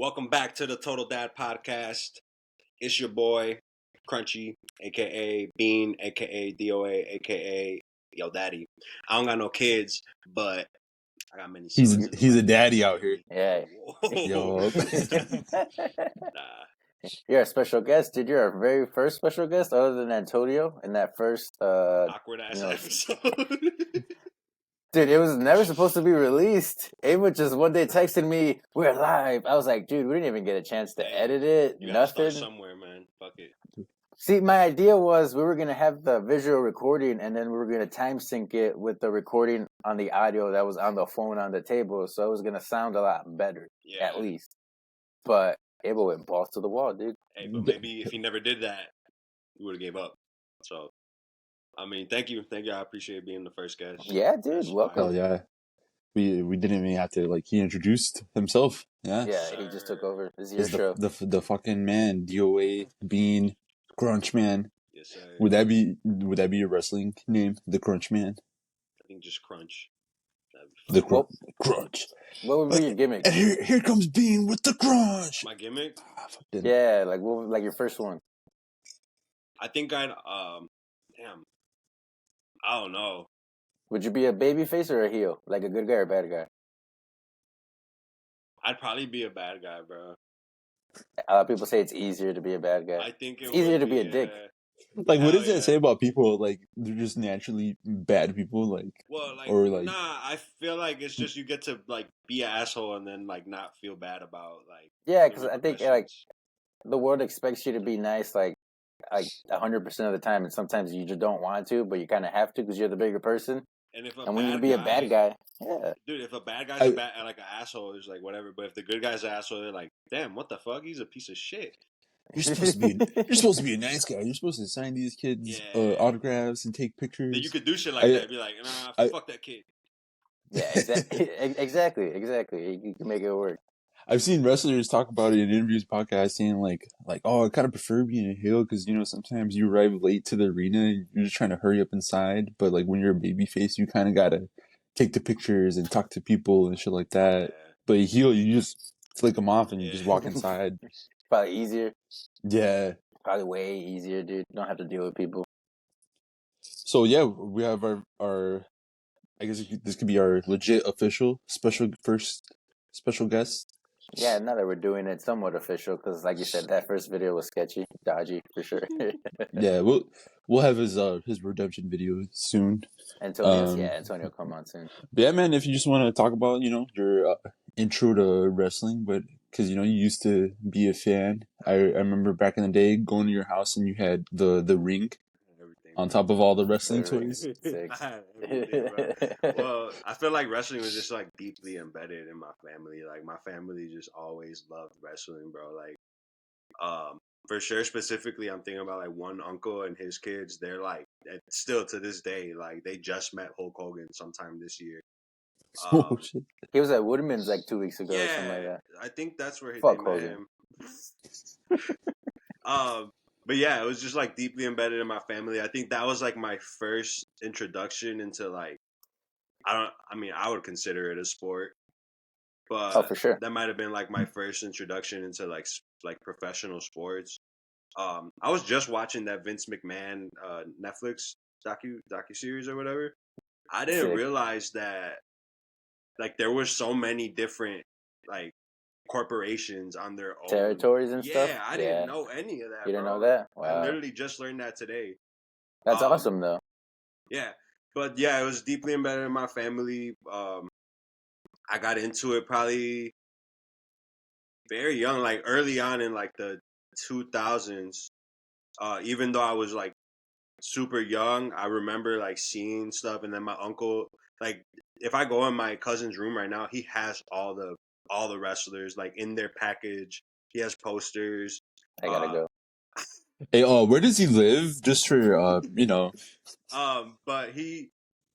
Welcome back to the Total Dad Podcast. It's your boy, Crunchy, aka Bean, aka DOA, aka Yo Daddy. I don't got no kids, but I got many sons. He's a daddy out here. Yeah. Yo. Nah. You're a special guest, dude. You're our very first special guest, other than Antonio, in that first Awkward ass episode. Dude, it was never supposed to be released. Ava just one day texted me, "We're live." I was like, "Dude, we didn't even get a chance to edit it. You gotta start Nothing." somewhere, man. Fuck it. See, my idea was we were gonna have the visual recording, and then we were gonna time sync it with the recording on the audio that was on the phone on the table, so it was gonna sound a lot better, at least. But Ava went balls to the wall, dude. Hey, but maybe if he never did that, we would have gave up. So, I mean, thank you. I appreciate being the first guest. Yeah, dude, welcome. Oh yeah, we didn't even have to he introduced himself. Yeah, he just took over. This is your show. The fucking man, DOA, Bean, Crunch Man. Yes, sir. Would that be your wrestling name, the Crunch Man? I think just Crunch. The Crunch. What would be your gimmick? And here comes Bean with the Crunch. My gimmick? Yeah, like your first one. I think I'd damn. I don't know. Would you be a baby face or a heel? Like a good guy or a bad guy? I'd probably be a bad guy, bro. A lot of people say it's easier to be a bad guy. I think it's easier to be a dick. Like, what does that say about people? Like, they're just naturally bad people? Nah, I feel like it's just you get to, be an asshole and then, not feel bad about, Yeah, because I think, the world expects you to be nice, 100% of the time, and sometimes you just don't want to, but you kind of have to because you're the bigger person. And when you be a bad guy, yeah. Dude, if a bad guy's an asshole, it's whatever. But if the good guy's an asshole, they're like, damn, what the fuck? He's a piece of shit. You're supposed to be a nice guy. You're supposed to sign these kids autographs and take pictures. Then you could do shit like that. Be like, nah, fuck that kid. Yeah, exactly. You can make it work. I've seen wrestlers talk about it in interviews, podcasts, saying oh, I kind of prefer being a heel because sometimes you arrive late to the arena and you're just trying to hurry up inside. But when you're a babyface, you kind of gotta take the pictures and talk to people and shit like that. Yeah. But a heel, you just flick them off and you just walk inside. Probably easier. Yeah. Probably way easier, dude. You don't have to deal with people. So yeah, we have our I guess this could be our legit official special guest. Yeah, now that we're doing it somewhat official, because like you said, that first video was sketchy, dodgy for sure. Yeah, we'll have his redemption video soon. Antonio come on soon. But yeah, man, if you just want to talk about your intro to wrestling, but because you used to be a fan, I remember back in the day going to your house and you had the ring. On top of all the wrestling toys. Well, I feel like wrestling was just deeply embedded in my family. My family just always loved wrestling, bro. For sure, specifically, I'm thinking about one uncle and his kids. They're still to this day, they just met Hulk Hogan sometime this year. Oh shit! He was at Woodman's 2 weeks ago or something like that. I think that's where they met him. But yeah, it was just deeply embedded in my family. I think that was my first introduction into I would consider it a sport. But for sure. That might have been my first introduction into professional sports. I was just watching that Vince McMahon Netflix docu-series or whatever. I didn't realize that there were so many different corporations on their own territories and stuff. Yeah, I didn't know any of that. You didn't know that? Wow. I literally just learned that today. That's awesome, though. Yeah, but yeah, it was deeply embedded in my family. I got into it probably very young, early on in the 2000s. Even though I was super young, I remember seeing stuff, and then my uncle, if I go in my cousin's room right now, he has all the wrestlers in their package. He has posters. I gotta go. Hey, where does he live? Just for but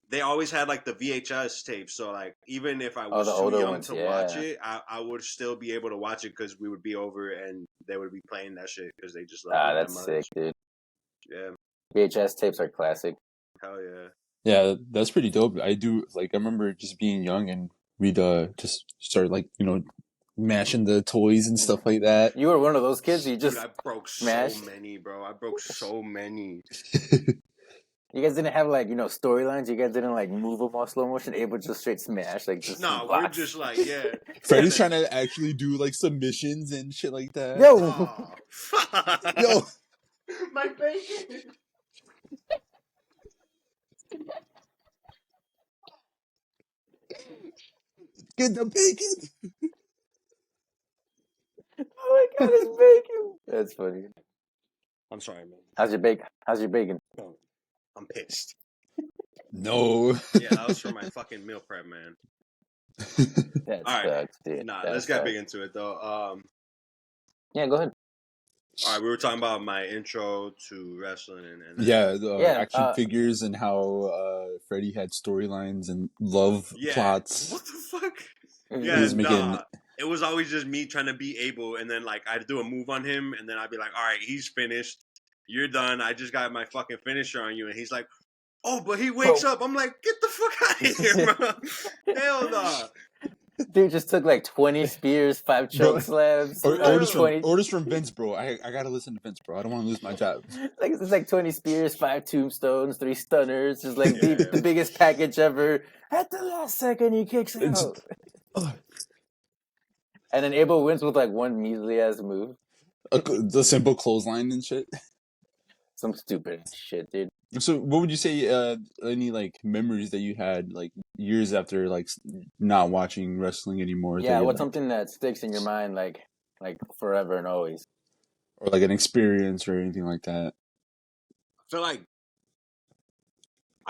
they always had the VHS tapes. So even if I was too young to watch it, I would still be able to watch it because we would be over and they would be playing that shit because they just loved it. That's sick, dude. Yeah. VHS tapes are classic. Hell yeah. Yeah, that's pretty dope. I do I remember just being young and we'd just start mashing the toys and stuff like that. You were one of those kids. You Dude, just I broke smashed. so many, bro. I broke so many. You guys didn't have like storylines. You guys didn't like move them all slow motion. Able to just straight smash like just No, we're box. just like Freddy's trying to actually do like submissions and shit like that. Yo, Oh, fuck. Yo, My bacon. get the bacon. oh my god, it's bacon. That's funny. I'm sorry, man. How's your bacon? How's your bacon? No, I'm pissed. No. Yeah, that was for my fucking meal prep, man. That All right. sucks, dude. Nah, That let's get sucks. big into it though. Yeah, go ahead. All right, we were talking about my intro to wrestling and Yeah, the Yeah, action figures and how Freddy had storylines and love plots. What the fuck? He Yeah, was making. it was always just me trying to be able, and then like I'd do a move on him, and then I'd be like, "All right, he's finished. You're done. I just got my fucking finisher on you," and he's like, "Oh, but he wakes up." I'm like, "Get the fuck out of here, bro! Hell no!" Dude just took like 20 spears, 5 choke slams. Orders from Vince, bro. I gotta listen to Vince, bro. I don't want to lose my job. It's like 20 spears, 5 tombstones, 3 stunners. Just like the biggest package ever. At the last second, he kicks out. And then Abel wins with like one measly ass move. The simple clothesline and shit. Some stupid shit, dude. So, what would you say? Any like memories that you had like years after like not watching wrestling anymore? Yeah, what's something that sticks in your mind like forever and always, or like an experience or anything like that? I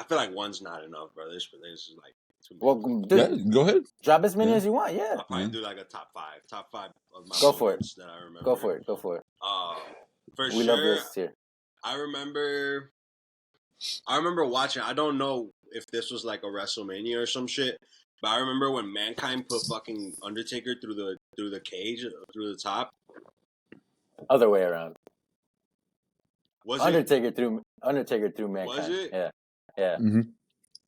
feel like one's not enough, bro. This is like too well, many. dude, go ahead. Drop as many as you want. Yeah, I'll probably do like a top five of my go for it. that I remember. Go for it. For we love this here. I remember watching. I don't know if this was like a WrestleMania or some shit, but I remember when Mankind put fucking Undertaker through the cage through the top. Other way around. Was Undertaker through Mankind. Was it? Yeah. Mm-hmm.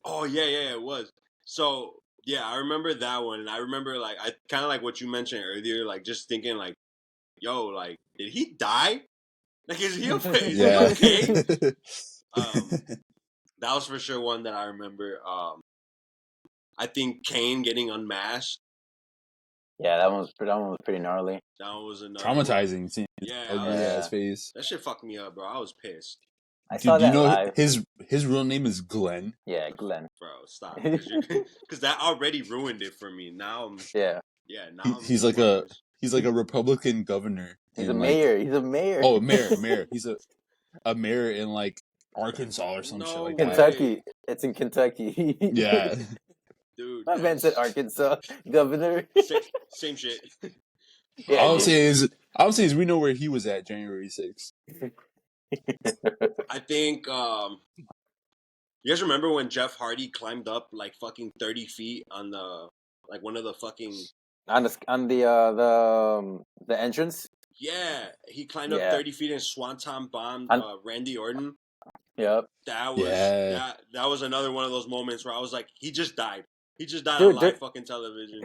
Oh yeah, it was. So yeah, I remember that one, and I remember like I kind of like what you mentioned earlier, like just thinking like, yo, like did he die? Like is he okay? Is he okay? That was for sure one that I remember. I think Kane getting unmasked. Yeah, that one was pretty gnarly. That one was another traumatizing. Seeing his face. That shit fucked me up, bro. I was pissed. I saw that live. His real name is Glenn. Yeah, Glenn. Bro, stop. Because that already ruined it for me. Now I'm now he's like a Republican governor. He's a mayor. He's a mayor. Oh, mayor. He's a mayor in like Arkansas or some shit like Kentucky. that. It's in Kentucky. Yeah. Dude. My man said Arkansas governor. Same shit. Yeah, all I'm saying is we know where he was at January 6th. I think you guys remember when Jeff Hardy climbed up like fucking 30 feet on the like one of the fucking on the entrance? Yeah, he climbed up 30 feet and swanton bombed Randy Orton. Yep. That was another one of those moments where I was like, he just died. He just died Dude, on live fucking television.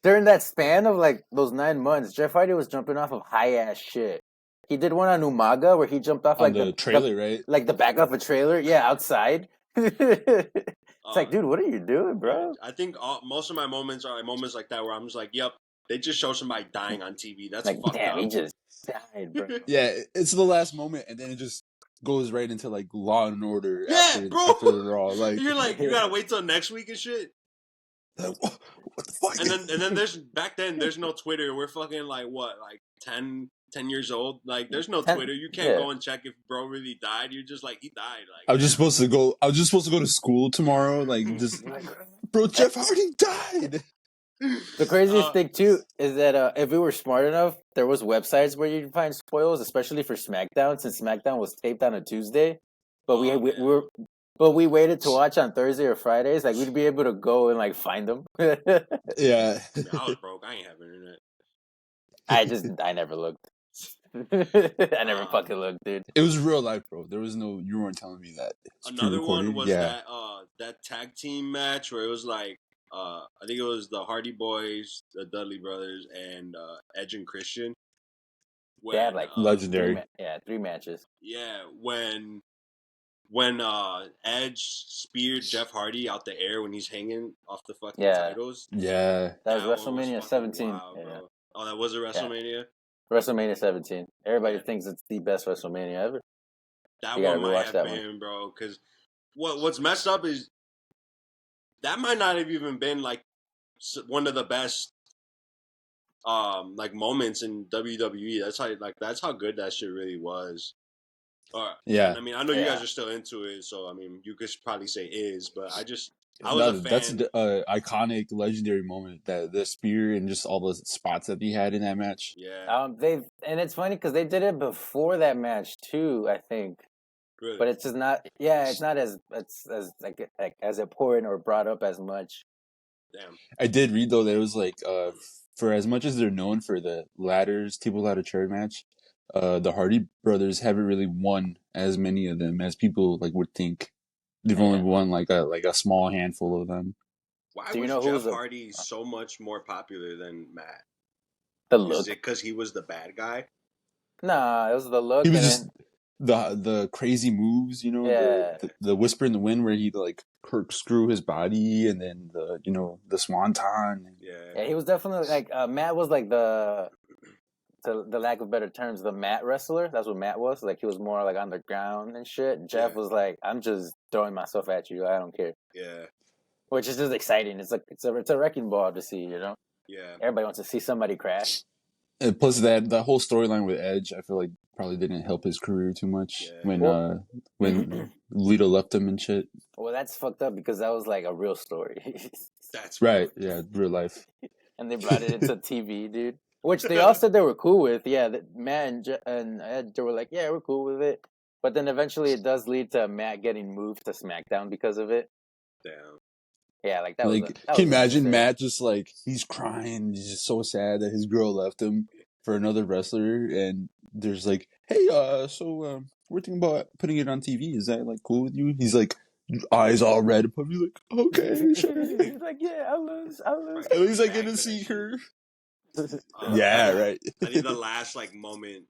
During that span of like those 9 months, Jeff Hardy was jumping off of high ass shit. He did one on Umaga where he jumped off like the trailer, right? Like the back of a trailer, outside. It's like, dude, what are you doing, bro? I think most of my moments are like moments like that where I'm just like, yep, they just show somebody dying on TV. That's like, fucked up. He just died, bro. Yeah, it's the last moment, and then it just goes right into like Law and Order. Yeah, after the Raw. Like you're like, you gotta wait till next week and shit. Like, what the fuck? And then there's no Twitter. We're fucking like what, like 10 years old. Like there's no Twitter. You can't go and check if bro really died. You're just like, he died. Like I was just supposed to go to school tomorrow. Like just bro, Jeff Hardy died. The craziest thing too is that if we were smart enough, there was websites where you'd find spoils, especially for SmackDown, since SmackDown was taped on a Tuesday. But we waited to watch on Thursday or Fridays. Like we'd be able to go and like find them. Yeah. I was broke. I ain't have internet. I never looked. I never fucking looked, dude. It was real life, bro. There was you weren't telling me that. Another one was that tag team match where it was like I think it was the Hardy Boys, the Dudley Brothers, and Edge and Christian. They had When like Legendary. three matches. yeah, when Edge speared Jeff Hardy out the air when he's hanging off the fucking Yeah, titles. Yeah. that was That one was WrestleMania fucking 17. wild, Yeah, bro. Oh, that was a yeah, WrestleMania. WrestleMania 17. Everybody Yeah. thinks it's the best WrestleMania ever. That You gotta one might rewatch have that one. been, bro. Because what's messed up is that might not have even been like one of the best like moments in WWE. That's how good that shit really was. And Yeah. I mean, I know you guys Yeah, are still into it, so I mean, you could probably say is, but I was a No, that's fan. the iconic, legendary moment, that the spear and just all the spots that he had in that match. Yeah, and it's funny because they did it before that match too, I think. really. But it's just not. Yeah, it's not as like as important or brought up as much. Damn. I did read though that it was like for as much as they're known for the table ladder chair match, the Hardy brothers haven't really won as many of them as people like would think. They've only Man, won like a small handful of them. Why do you was know who's Jeff Hardy so much more popular than Matt? the Is look? it because he was the bad guy? Nah, it was the He look, was and just then the crazy moves, yeah, the whisper in the wind where he like corkscrew his body, and then the swanton. Yeah, yeah, he was definitely like Matt was like to the lack of better terms, the mat wrestler. That's what Matt was. Like he was more like on the ground and shit. Jeff yeah, was like, I'm just throwing myself at you. I don't care. yeah, Which is just exciting. It's a wrecking ball to see. yeah. Everybody wants to see somebody crash. And plus that whole storyline with Edge, I feel like probably didn't help his career too much Yeah. when Well, Lita left him and shit. well, that's fucked up because that was like a real story, That's Right? fucked. Yeah, real life. and they brought it into TV, dude. Which they all said they were cool with. Yeah, Matt and Ed, they were like, yeah, we're cool with it. But then eventually it does lead to Matt getting moved to SmackDown because of it. Damn. Yeah, like Like, that can was you imagine unnecessary. Matt just like he's crying, he's just so sad that his girl left him for another wrestler, and there's like, hey, we're thinking about putting it on TV. Is that like cool with you? He's like, eyes all red, but he's like, okay, sure. He's like, yeah, I'll lose. At least I get Back to to that see shit. her. I Yeah, think right. I think the last like moment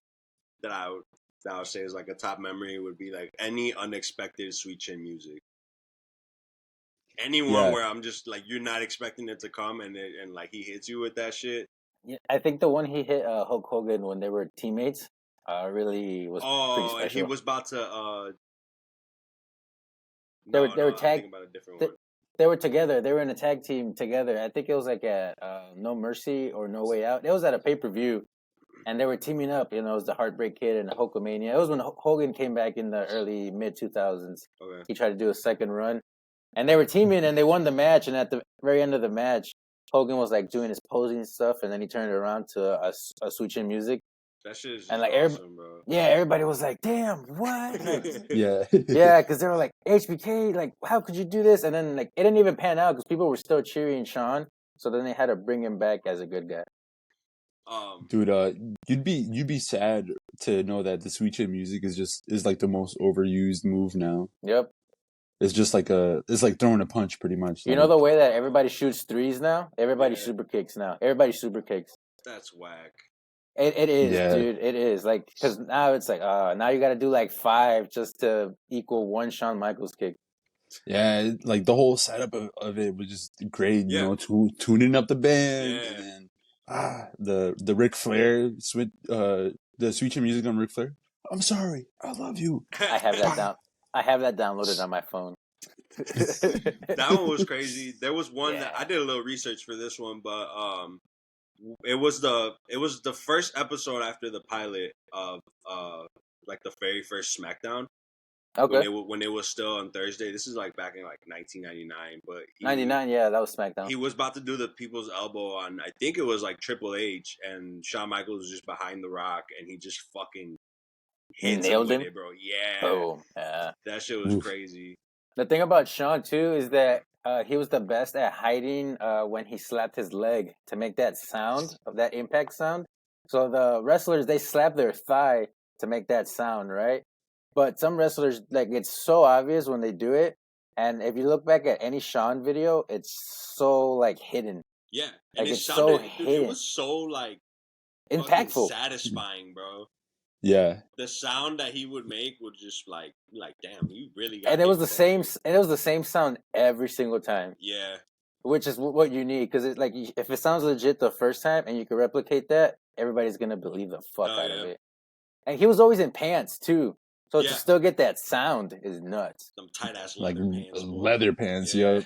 that I would say is like a top memory would be like any unexpected Sweet Chin music. Anyone Yeah, where I'm just like you're not expecting it to come and like he hits you with that shit. Yeah, I think the one he hit Hulk Hogan when they were teammates really was pretty Oh, and he special. was about to They were no, I'm tag thinking about a different they, one. they were together. They were in a tag team together. I think it was like at No Mercy or No Way Out. It was at a pay-per-view, and they were teaming up. It was the Heartbreak Kid and the Hulkamania. It was when Hogan came back in the early mid 2000s. Okay. He tried to do a second run, and they were teaming, and they won the match. And at the very end of the match, Hogan was like doing his posing stuff, and then he turned it around to a Sweet Chin music, That shit is and just like awesome, bro. yeah, everybody was like, "Damn, what?" Like, yeah. yeah, because they were like, "HBK, like, how could you do this?" And then like, it didn't even pan out because people were still cheering Sean. So then they had to bring him back as a good guy. Dude, you'd be sad to know that the Sweet Chin music is like the most overused move now. Yep. It's just like it's like throwing a punch pretty much. You know Like, the way that everybody shoots threes now? Everybody Yeah, super kicks now. Everybody super kicks. that's whack. It is, yeah, dude. It is like because now it's like now you got to do like five just to equal one Shawn Michaels kick. yeah, like the whole setup of it was just great, Yeah, tuning up the band, and yeah. then the Ric Flair the Sweet Chin music on Ric Flair. I'm sorry, I love you. I have that Bah. down. I have that downloaded on my phone. That one was crazy. There was one that Yeah. I did a little research for this one, but it was the first episode after the pilot of like the very first SmackDown Okay. when it was still on Thursday. This is like back in like 1999, but 99. Yeah, that was SmackDown. he was about to do the people's elbow on I think it was like Triple H, and Shawn Michaels was just behind the Rock, and he just fucking hits him Nailed with him. it, bro. Yeah, Boom. Yeah. that shit was Oof. crazy. The thing about Sean too is that he was the best at hiding when he slapped his leg to make that sound of that impact sound. So the wrestlers they slap their thigh to make that sound, right? But some wrestlers like it's so obvious when they do it And if you look back at any Sean video, it's so like hidden. Yeah, and Like it it's so sounded, dude, it hidden, was so like fucking impactful. satisfying, bro. Yeah. The sound that he would make would just like damn, you really got. And it was the that same. shit. And it was the same sound every single time. Yeah, Which is what you need, because it's like if it sounds legit the first time and you can replicate that, everybody's gonna believe the fuck out of it. And he was always in pants too, so to still get that sound is nuts. Some tight ass Like leather pants. leather pants, Yeah.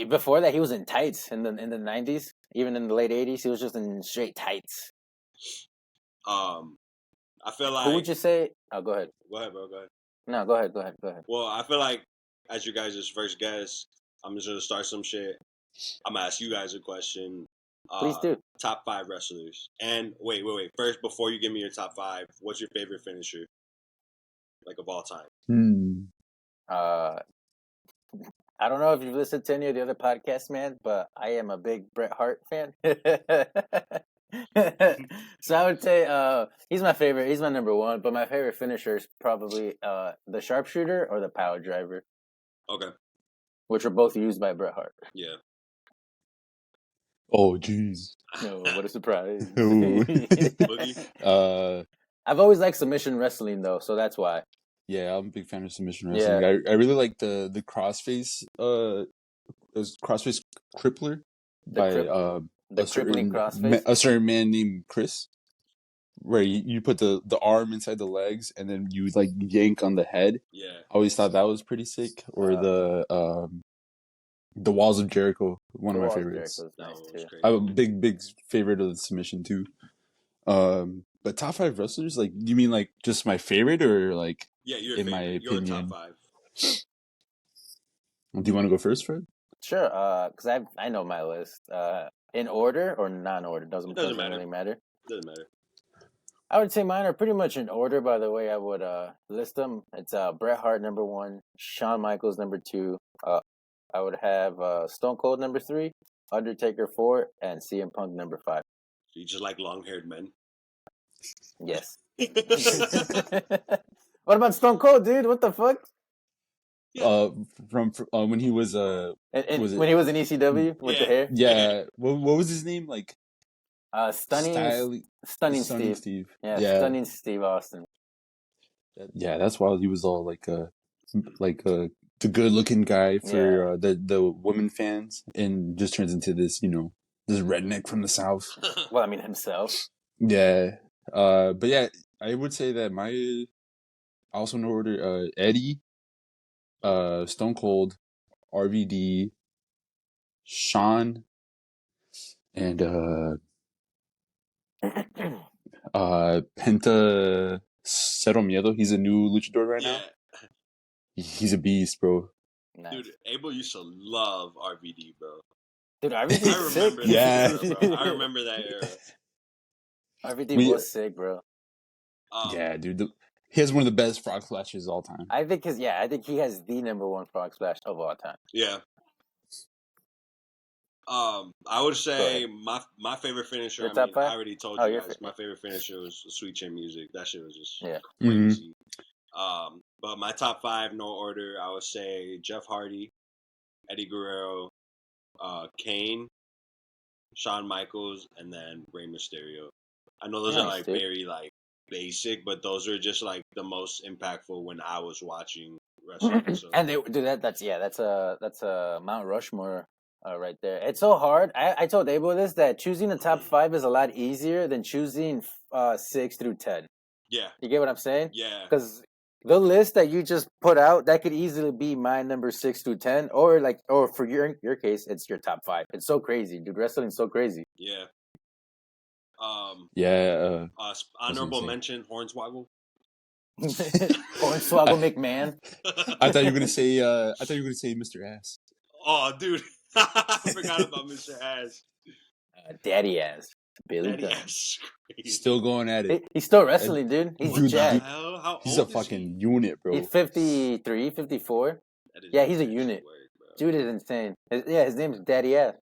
Before that, he was in tights in the '90s, even in the late '80s. He was just in straight tights. I feel like. Who would you say? Oh, go ahead. Go ahead, bro. Go ahead. No, go ahead. Go ahead. Go ahead. Well, I feel like as you guys' first guest, I'm just gonna start some shit. I'm gonna ask you guys a question. Please do. Top 5 wrestlers. And wait. First, before you give me your top 5, what's your favorite finisher? Like of all time? I don't know if you've listened to any of the other podcasts, man, but I am a big Bret Hart fan. So I would say he's my favorite. He's my number one. But my favorite finisher is probably the sharpshooter or the power driver. Okay. Which are both used by Bret Hart. Yeah. Oh, jeez. No, what a surprise. I've always liked submission wrestling, though, so that's why. Yeah, I'm a big fan of submission wrestling. Yeah. I really like the crossface crossface crippler by the crippling crossface. A certain man named Chris, where you put the arm inside the legs and then you like yank on the head. Yeah, I always thought that was pretty sick. Or the Walls of Jericho, one of my favorites. Nice too. I'm a big favorite of the submission too. But top 5 wrestlers, like, you mean like just my favorite or like your in favorite. my opinion? Your top 5. Do you want to go first, Fred? Sure. Because I know my list. In order or non-order doesn't really matter. Doesn't matter. I would say mine are pretty much in order by the way I would list them. It's Bret Hart number 1, Shawn Michaels number 2. I would have Stone Cold number 3, Undertaker 4, and CM Punk number 5. You just like long-haired men? Yes. What about Stone Cold, dude? What the fuck? From when he was when he was in ECW with the hair. Yeah. What was his name? Like Stunning Steve. Yeah, Stunning Steve Austin. Yeah, that's why he was all like the good-looking guy for the women fans, and just turns into this this redneck from the South. Well, I mean himself. Yeah. But yeah, I would say that my also in order Eddie, Stone Cold, RVD, Shawn, and Penta Cero Miedo. He's a new luchador right now. He's a beast, bro. Nice. Dude, Abel used to love RVD, bro. Dude, RVD's sick. I remember that era. RVD was sick, bro. Yeah, dude. He has one of the best frog splashes of all time. I think he has the number 1 frog splash of all time. Yeah. I would say my favorite finisher. I already told you guys. My favorite finisher was Sweet Chin Music. That shit was just crazy. Mm-hmm. But my top 5, no order. I would say Jeff Hardy, Eddie Guerrero, Kane, Shawn Michaels, and then Rey Mysterio. I know those are like very like basic, but those are just like the most impactful when I was watching wrestling. So. And that's a Mount Rushmore right there. It's so hard. I told Abel this, that choosing the top 5 is a lot easier than choosing 6 through 10. Yeah, you get what I'm saying? Yeah, because the list that you just put out, that could easily be my number 6 through 10, or for your case, it's your top 5. It's so crazy, dude. Wrestling's so crazy. Yeah. Honorable mention: Hornswoggle. Hornswoggle McMahon. I thought you were gonna say. Mr. Ass. Oh, dude, I forgot about Mr. Ass. Daddy Ass. Billy Gunn. Still going at it. He's still wrestling, dude. He's jacked. He's a fucking unit, bro. He's 53, 54. Yeah, he's a unit. Dude is insane. His name is Daddy Ass.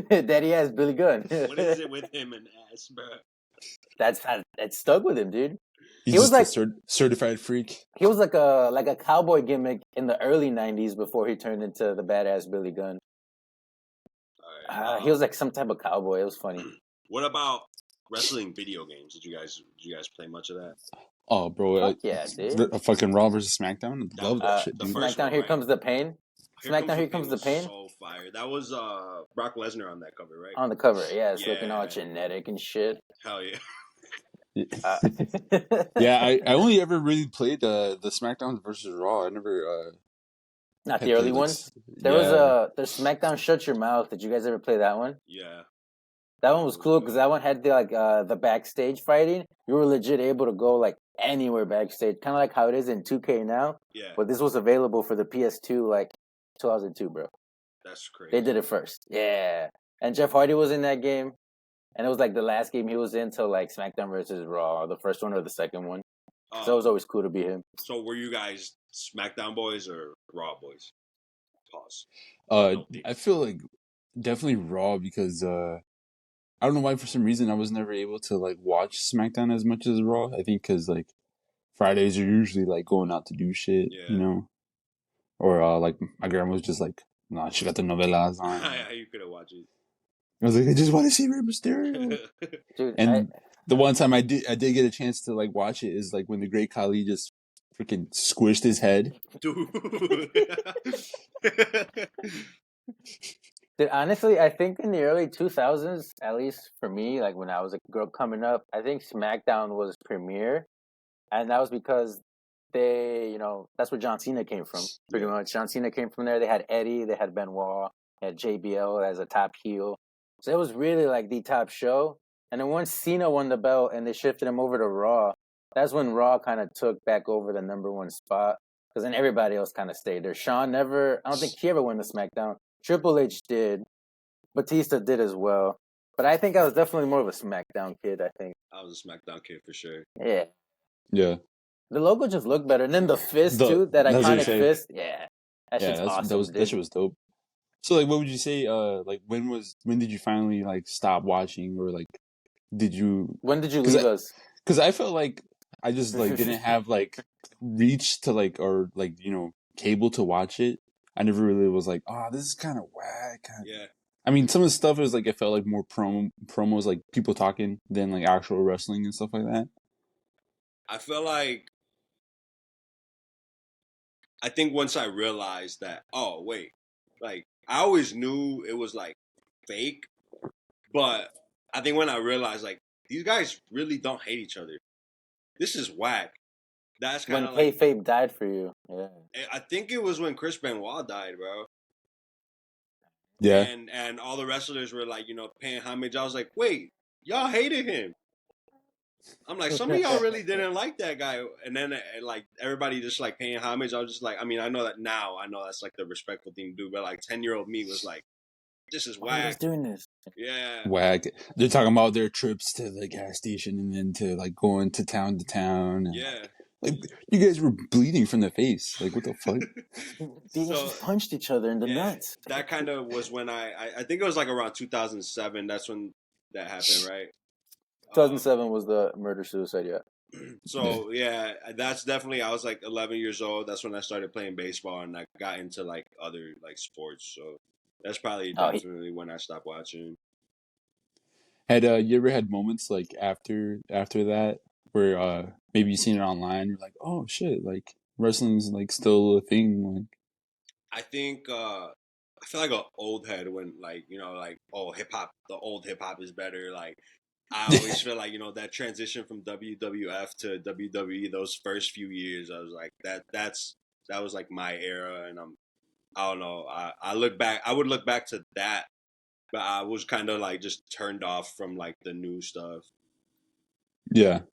Daddy Ass Billy Gunn. What is it with him and Ass, bro? It stuck with him, dude. He's He was just like a certified freak. he was like a cowboy gimmick in the early '90s before he turned into the badass Billy Gunn. He was like some type of cowboy. It was funny. What about wrestling video games? Did you guys play much of that? Oh, bro, Fuck yeah, dude. a fucking Raw versus SmackDown. Love that shit, the dude. first SmackDown, one, Here right? Comes the Pain. SmackDown, Here Comes the was Pain. so fire. That was Brock Lesnar on that cover, right? On the cover, yeah, it's looking all genetic and shit. Hell yeah. Yeah, I only ever really played the SmackDown versus Raw. I never Not the early ones. There's SmackDown Shut Your Mouth. Did you guys ever play that one? Yeah. That one was cool because that one had the backstage fighting. You were legit able to go like anywhere backstage, kind of like how it is in 2K now. Yeah. But this was available for the PS2 like 2002, bro. That's crazy. They did it first. Yeah. And Jeff Hardy was in that game. And it was like the last game he was in till like SmackDown versus Raw, the first one or the second one. So it was always cool to be him. So were you guys SmackDown boys or Raw boys? Pause. I feel like definitely Raw because I don't know why for some reason I was never able to like watch SmackDown as much as Raw. I think because like Fridays are usually like going out to do shit, you know, or like my grandma was just like, nah, she got the novelas on. You could have watched it. I was like, I just want to see Rey Mysterio. Dude, and the one time I did get a chance to like watch it is like when the Great Khali just freaking squished his head. Dude. Dude, honestly, I think in the early 2000s, at least for me, like when I was a girl coming up, I think SmackDown was premiere. And that was because that's where John Cena came from, pretty much. John Cena came from there. They had Eddie, they had Benoit, they had JBL as a top heel. So it was really like the top show. And then once Cena won the belt and they shifted him over to Raw, that's when Raw kind of took back over the number one spot. Because then everybody else kind of stayed there. I don't think he ever won the SmackDown. Triple H did. Batista did as well. But I think I was definitely more of a SmackDown kid, I think. I was a SmackDown kid for sure. Yeah. Yeah. The logo just looked better. And then the fist, too. That iconic fist. Yeah. That shit's awesome. That shit was dope. So, like, what would you say, like, when did you finally, like, stop watching or, like, when did you leave us? Because I felt like I just, like, didn't have, like, reach to, like, or, like, you know, cable to watch it. I never really was like, oh, this is kind of whack. Yeah. I mean, some of the stuff is, like, it felt like more promos, like, people talking than, like, actual wrestling and stuff like that. I feel like I think once I realized that, oh, wait, like, I always knew it was, like, fake, but I think when I realized, like, these guys really don't hate each other. This is whack. That's kind of like... When kayfabe died for you. Yeah. I think it was when Chris Benoit died, bro. Yeah. And all the wrestlers were, like, you know, paying homage. I was like, wait, y'all hated him. I'm like, some of y'all really didn't like that guy. And then, like, everybody just, like, paying homage. I was just like, I mean, I know that now. I know that's, like, the respectful thing to do. But, like, 10-year-old me was like, this is whack. Who's doing this? Yeah. Whack. They're talking about their trips to the gas station and then to, like, going to town. And, yeah. Like, you guys were bleeding from the face. Like, what the fuck? They just punched each other in the nuts. That kind of was when I think it was, like, around 2007. That's when that happened, right? 2007 was the murder-suicide, yeah. So, yeah, that's definitely, I was, like, 11 years old. That's when I started playing baseball, and I got into, like, other, like, sports. So that's probably definitely when I stopped watching. Had you ever had moments, like, after that where maybe you seen it online, you're like, oh, shit, like, wrestling's, like, still a thing? Like, I think, I feel like an old head when, like, you know, like, oh, hip-hop, the old hip-hop is better, like, I always feel like, you know, that transition from WWF to WWE, those first few years, I was like, that was like my era, and I don't know, I would look back to that, but I was kind of like just turned off from like the new stuff. Yeah,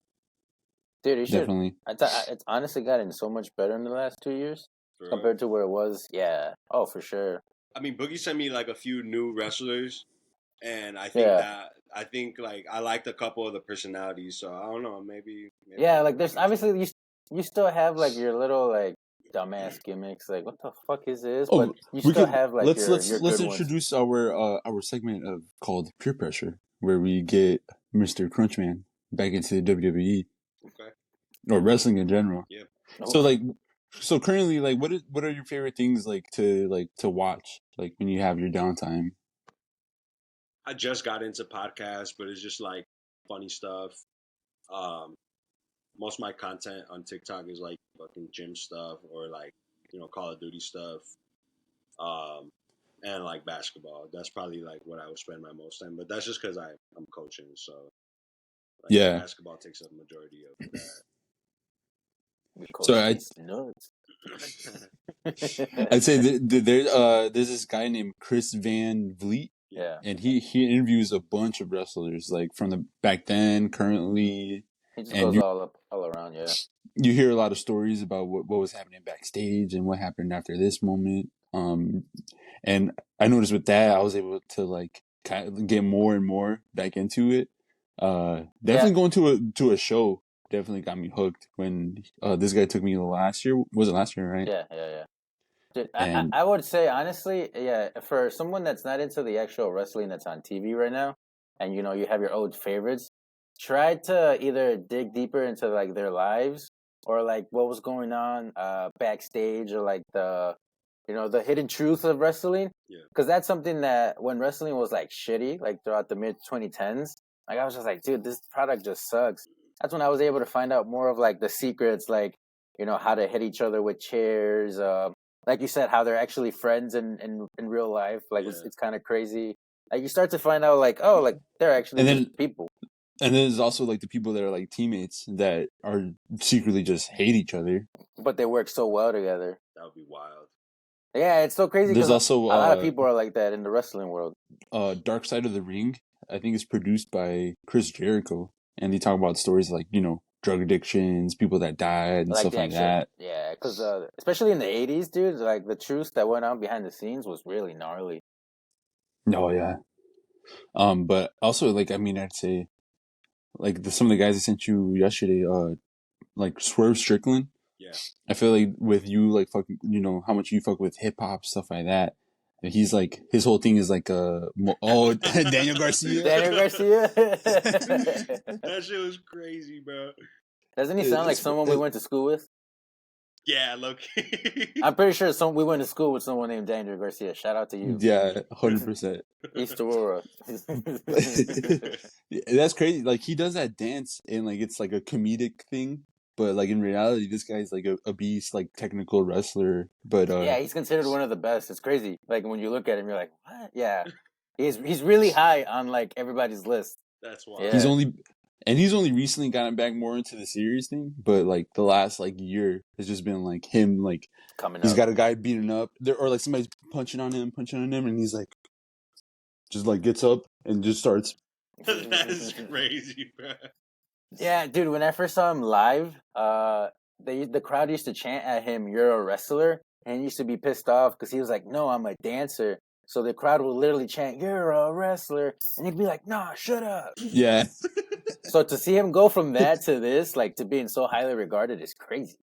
dude, you should definitely. It's honestly gotten so much better in the last 2 years compared to where it was. Yeah, oh for sure. I mean, Boogie sent me like a few new wrestlers. And I think like I liked a couple of the personalities, so I don't know, maybe yeah, like there's obviously you still have like your little like dumbass gimmicks, like what the fuck is this? But you still have like let's introduce our segment called Peer Pressure, where we get Mr. Crunchman back into the WWE Okay. or wrestling in general. Yeah. So like, so currently, like, what are your favorite things to watch like when you have your downtime? I just got into podcasts, but it's just like funny stuff. Um, most of my content on TikTok is like fucking gym stuff or like Call of Duty stuff, um, and like basketball. That's probably like what I would spend my most time. But that's just because I'm coaching, so like Yeah. basketball takes up majority of that. So These nuts. I'd say there's this guy named Chris Van Vliet, Yeah. and he interviews a bunch of wrestlers like from the back then, currently, He just and goes all around, yeah. you hear a lot of stories about what was happening backstage and what happened after this moment. And I noticed with that, I was able to like kind of get more and more back into it. Definitely going to a show definitely got me hooked when this guy took me last year. Was it last year, right? Yeah. Dude, And I would say honestly, yeah, for someone that's not into the actual wrestling that's on TV right now, and you have your old favorites, try to either dig deeper into like their lives or like what was going on backstage or like the hidden truth of wrestling. Yeah. Because that's something that when wrestling was like shitty, like throughout the mid 2010s, like I was just like, dude, this product just sucks. That's when I was able to find out more of like the secrets, like how to hit each other with chairs. Like you said, how they're actually friends in real life. Like it's kind of crazy. Like you start to find out, like, oh, like they're actually just people. And then there's also like the people that are like teammates that are secretly just hate each other, but they work so well together. That would be wild. Yeah, it's so crazy because because also a lot of people are like that in the wrestling world. Dark Side of the Ring, I think, is produced by Chris Jericho, and they talk about stories like drug addictions, people that died, and Like stuff like that. Yeah, because especially in the 80s, dude, like the truth that went on behind the scenes was really gnarly. Oh yeah. But also like I'd say like some of the guys I sent you yesterday, like Swerve Strickland. Yeah. I feel like with you, like fucking, how much you fuck with hip hop stuff like that. And he's like, his whole thing is like, Daniel Garcia. Daniel Garcia. That shit was crazy, bro. Doesn't he sound like someone we went to school with? Yeah, look. I'm pretty sure we went to school with someone named Daniel Garcia. Shout out to you. Yeah, 100%. East Aurora. That's crazy. Like he does that dance and like it's like a comedic thing, but like in reality, this guy's like a beast, like technical wrestler. But yeah, he's considered one of the best. It's crazy. Like when you look at him, you're like, what? Yeah, he's really high on like everybody's list. That's why. Yeah. He's only recently gotten back more into the serious thing, but like the last like year has just been like him like coming he's up. got a guy beating up there, or like somebody's punching on him, and he's like just like gets up and just starts. That is crazy, bro. Yeah, dude. When I first saw him live, the crowd used to chant at him, "You're a wrestler," and he used to be pissed off because he was like, "No, I'm a dancer." So the crowd would literally chant, "You're a wrestler," and he'd be like, "Nah, shut up." Yeah. So to see him go from that to this, like to being so highly regarded, is crazy.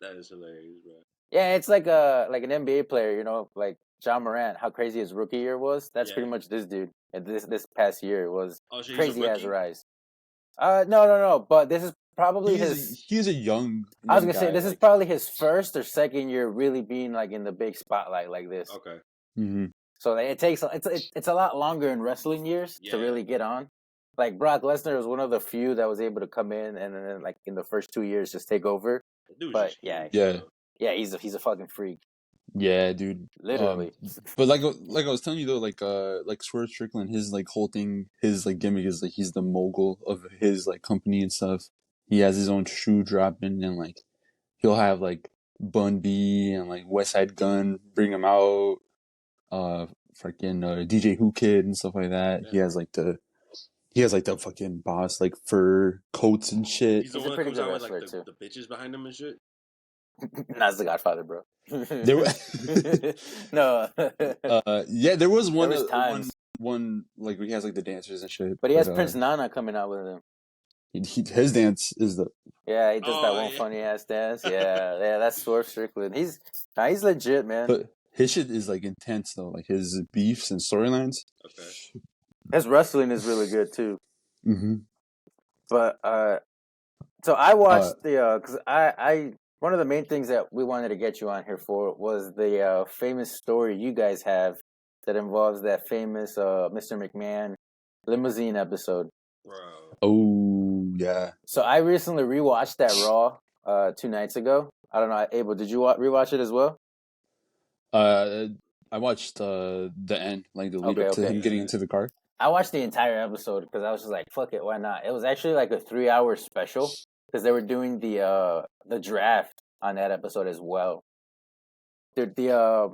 That is hilarious, bro. Yeah, it's like an NBA player, like John Morant. How crazy his rookie year was. That's pretty much this dude. And this past year was crazy as a rise. No. But this is probably He's a young. I was gonna guy, say this is probably his first or second year really being like in the big spotlight like this. Okay. Mm-hmm. So it takes it's a lot longer in wrestling years to really get on. Like Brock Lesnar was one of the few that was able to come in and then like in the first 2 years just take over. But yeah, he's a fucking freak. Yeah, dude. Literally. But like I was telling you though, like Swerve Strickland, his like whole thing, his like gimmick is like he's the mogul of his like company and stuff. He has his own shoe dropping and like he'll have like Bun B and like West Side Gun bring him out. DJ Who Kid and stuff like that. Yeah. He has like the fucking boss like fur coats and shit. He's the one that comes out with like the bitches behind him and shit. That's the Godfather, bro. No. Yeah, there was one like he has like the dancers and shit. But he has Prince Nana coming out with him. His dance is the he does that one funny ass dance. Yeah, that's Swerve Strickland. He's legit, man. But his shit is like intense though, like his beefs and storylines. Okay. His wrestling is really good too. Mm-hmm. But so I watched the because I one of the main things that we wanted to get you on here for was the famous story you guys have that involves that famous Mr. McMahon limousine episode. Bro. Oh yeah. So I recently rewatched that Raw 2 nights ago. I don't know, Abel, did you rewatch it as well? Uh, I watched the end, like the lead Okay, up to okay. him getting Yeah. into the car. I watched the entire episode because I was just like, "Fuck it, why not?" It was actually like a 3 hour special because they were doing the draft on that episode as well. Dude, the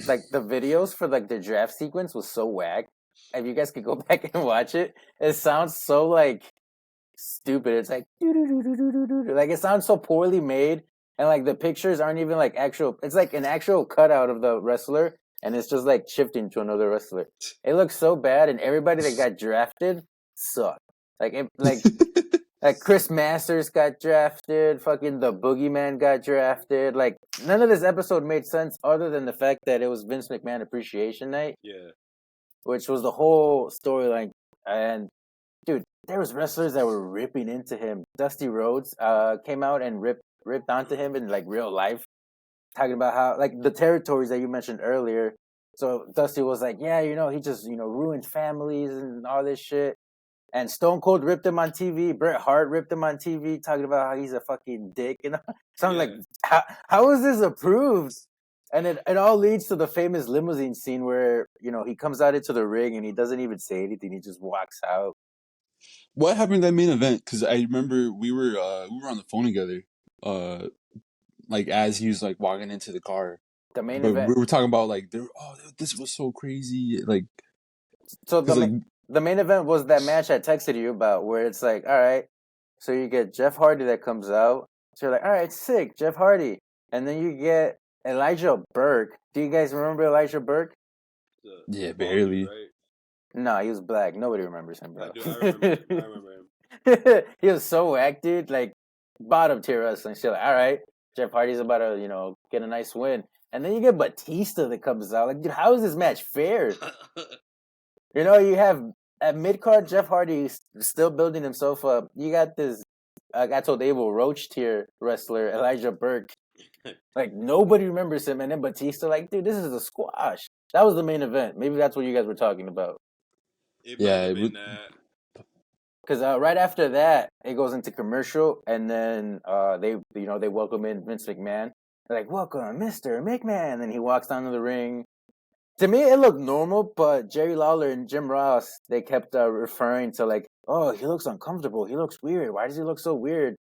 like the videos for like the draft sequence was so whack. If you guys could go back and watch it, it sounds so like stupid. It's like like it sounds so poorly made, and like the pictures aren't even like actual. It's like an actual cutout of the wrestler, and it's just like shifting to another wrestler. It looks so bad, and everybody that got drafted sucked. Like Chris Masters got drafted, fucking the Boogeyman got drafted. Like none of this episode made sense other than the fact that it was Vince McMahon Appreciation Night, Yeah. which was the whole storyline. And dude, there was wrestlers that were ripping into him. Dusty Rhodes came out and ripped onto him in like real life, talking about how like the territories that you mentioned earlier. So Dusty was like, yeah, he just ruined families and all this shit. And Stone Cold ripped him on TV. Bret Hart ripped him on TV, talking about how he's a fucking dick. So I'm like, how is this approved? And it all leads to the famous limousine scene where he comes out into the ring and he doesn't even say anything. He just walks out. What happened in that main event? Because I remember we were on the phone together, like as he was like walking into the car. The main But event. we were talking about like, this was so crazy, like So because like the main event was that match I texted you about, where it's like, all right, so you get Jeff Hardy that comes out. So you're like, all right, sick, Jeff Hardy, and then you get Elijah Burke. Do you guys remember Elijah Burke? yeah, The bald dude, barely. right? No, he was black. Nobody remembers him, bro. I do. I remember him. He was so whack, dude. Like bottom tier wrestling. So like, all right, Jeff Hardy's about to get a nice win, and then you get Batista that comes out. Like, dude, how is this match fair? You have at mid card Jeff Hardy still building himself up. You got this. I told Abel Roach tier wrestler Elijah Burke. Like nobody remembers him, and then Batista. Like, dude, this is a squash. That was the main event. Maybe that's what you guys were talking about. It might Yeah, have been that. Because right after that, it goes into commercial, and then they welcome in Vince McMahon. They're like, "Welcome, Mr. McMahon," and then he walks down to the ring. To me, it looked normal, but Jerry Lawler and Jim Ross, they kept referring to like, "Oh, he looks uncomfortable. He looks weird. Why does he look so weird?"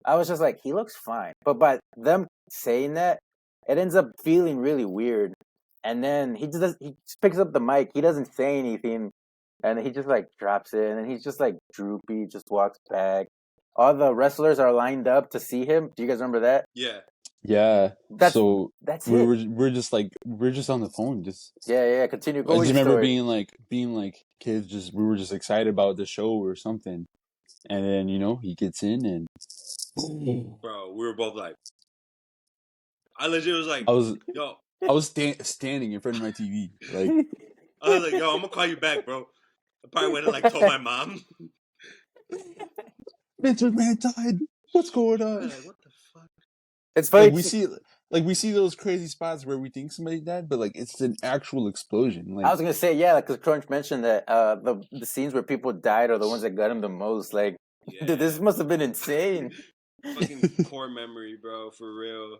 I was just like, "He looks fine," but by them saying that, it ends up feeling really weird. And then he picks up the mic. He doesn't say anything, and he just like drops it, and then he's just like droopy, just walks back. All the wrestlers are lined up to see him. Do you guys remember that? Yeah. yeah. That's So that's we it. we're just like we're just on the phone. Just Yeah. Continue. I Go with just your remember story. being like kids. Just we were just excited about the show or something, and then he gets in and Bro, we were both like, I legit was like, I was yo, I was standing in front of my TV like I was like, yo, I'm gonna call you back, bro. I probably went and like told my mom. Vince McMahon died. What's going Probably on? like, what the fuck? It's Like funny. we see those crazy spots where we think somebody died, but like it's an actual explosion. I Like was gonna say yeah, because Crunch mentioned that the scenes where people died are the ones that got him the most. Like, dude, this Yeah. must have been insane. Fucking core memory, bro, for real.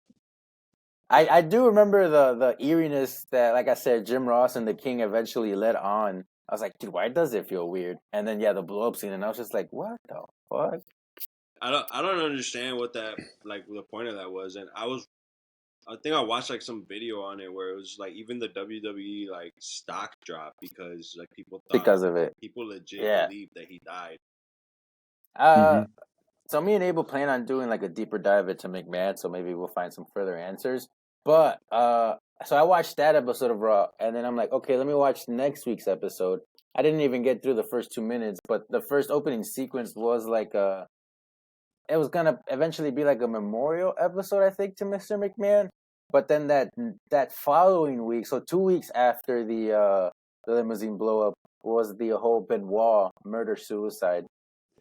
I do remember the eeriness that, like I said, Jim Ross and the King eventually led on. I was like, dude, why does it feel weird? And then the blow up scene, and I was just like, what the fuck? I don't understand what that like the point of that was, and I think I watched like some video on it where it was like even the WWE like stock dropped because like Because of it. people legit Yeah. believed that he died. Uh, so me and Abel plan on doing like a deeper dive into McMahon, so maybe we'll find some further answers. But so I watched that episode of Raw, and then I'm like, okay, let me watch next week's episode. I didn't even get through the first 2 minutes, but the first opening sequence was like it was gonna eventually be like a memorial episode, I think, to Mr. McMahon. But then that following week, so 2 weeks after the limousine blow up, was the whole Benoit murder suicide.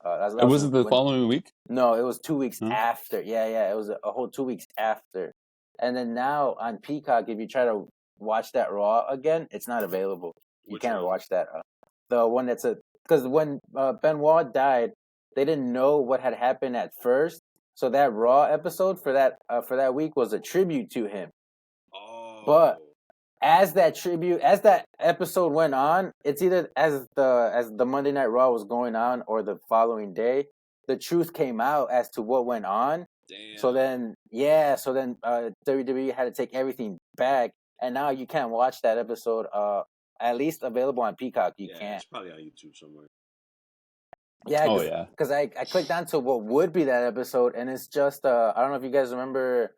That Was it the when, following week? no, it was 2 weeks Huh? after. Yeah, it was a whole 2 weeks after. And then now on Peacock, if you try to watch that Raw again, it's not available. You Which can't one? watch that. The one that's because when Benoit died, they didn't know what had happened at first. So that Raw episode for that week was a tribute to him. But Oh, as that episode went on, it's either as the Monday Night Raw was going on or the following day, the truth came out as to what went on. So damn. then WWE had to take everything back, and now you can't watch that episode. At least available on Peacock, you Yeah, can't. it's probably on YouTube somewhere. Yeah, Oh yeah. because I clicked onto what would be that episode, and it's just I don't know if you guys remember,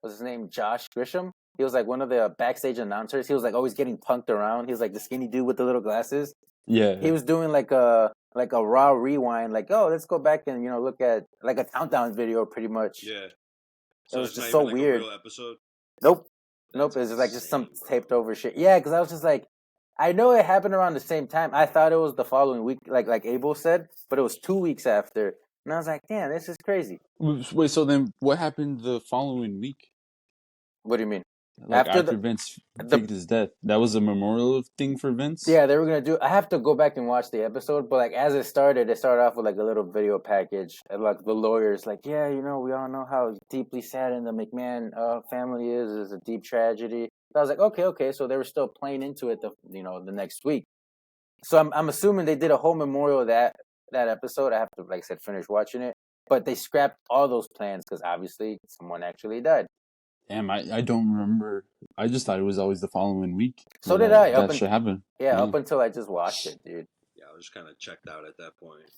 what's his name, Josh Grisham. He was like one of the backstage announcers. He was like always getting punked around. He was like the skinny dude with the little glasses. He Yeah. was doing like a raw rewind, like, oh, let's go back and look at like a countdown video, pretty much. Yeah. It So was it's not just so even like a weird. real episode. Nope, That's It's just like just some insane, taped bro. over shit. Yeah, because I was just like, I know it happened around the same time. I thought it was the following week, like Abel said, but it was 2 weeks after, and I was like, damn, this is crazy. Wait, so then what happened the following week? What do you mean? Like After after Vince the faked his death, that was a memorial thing for Vince. Yeah, they were gonna do. I have to go back and watch the episode, but like as it started off with like a little video package, and like the lawyers, like, yeah, we all know how deeply saddened the McMahon family is. It's a deep tragedy. So I was like, okay. So they were still playing into it the next week. So I'm assuming they did a whole memorial of that episode. I have to, like I said, finish watching it, but they scrapped all those plans because obviously someone actually died. Damn, I don't remember. I just thought it was always the following week So where did I. that should happen. Up until I just watched it, dude. Yeah, I was kind of checked out at that point.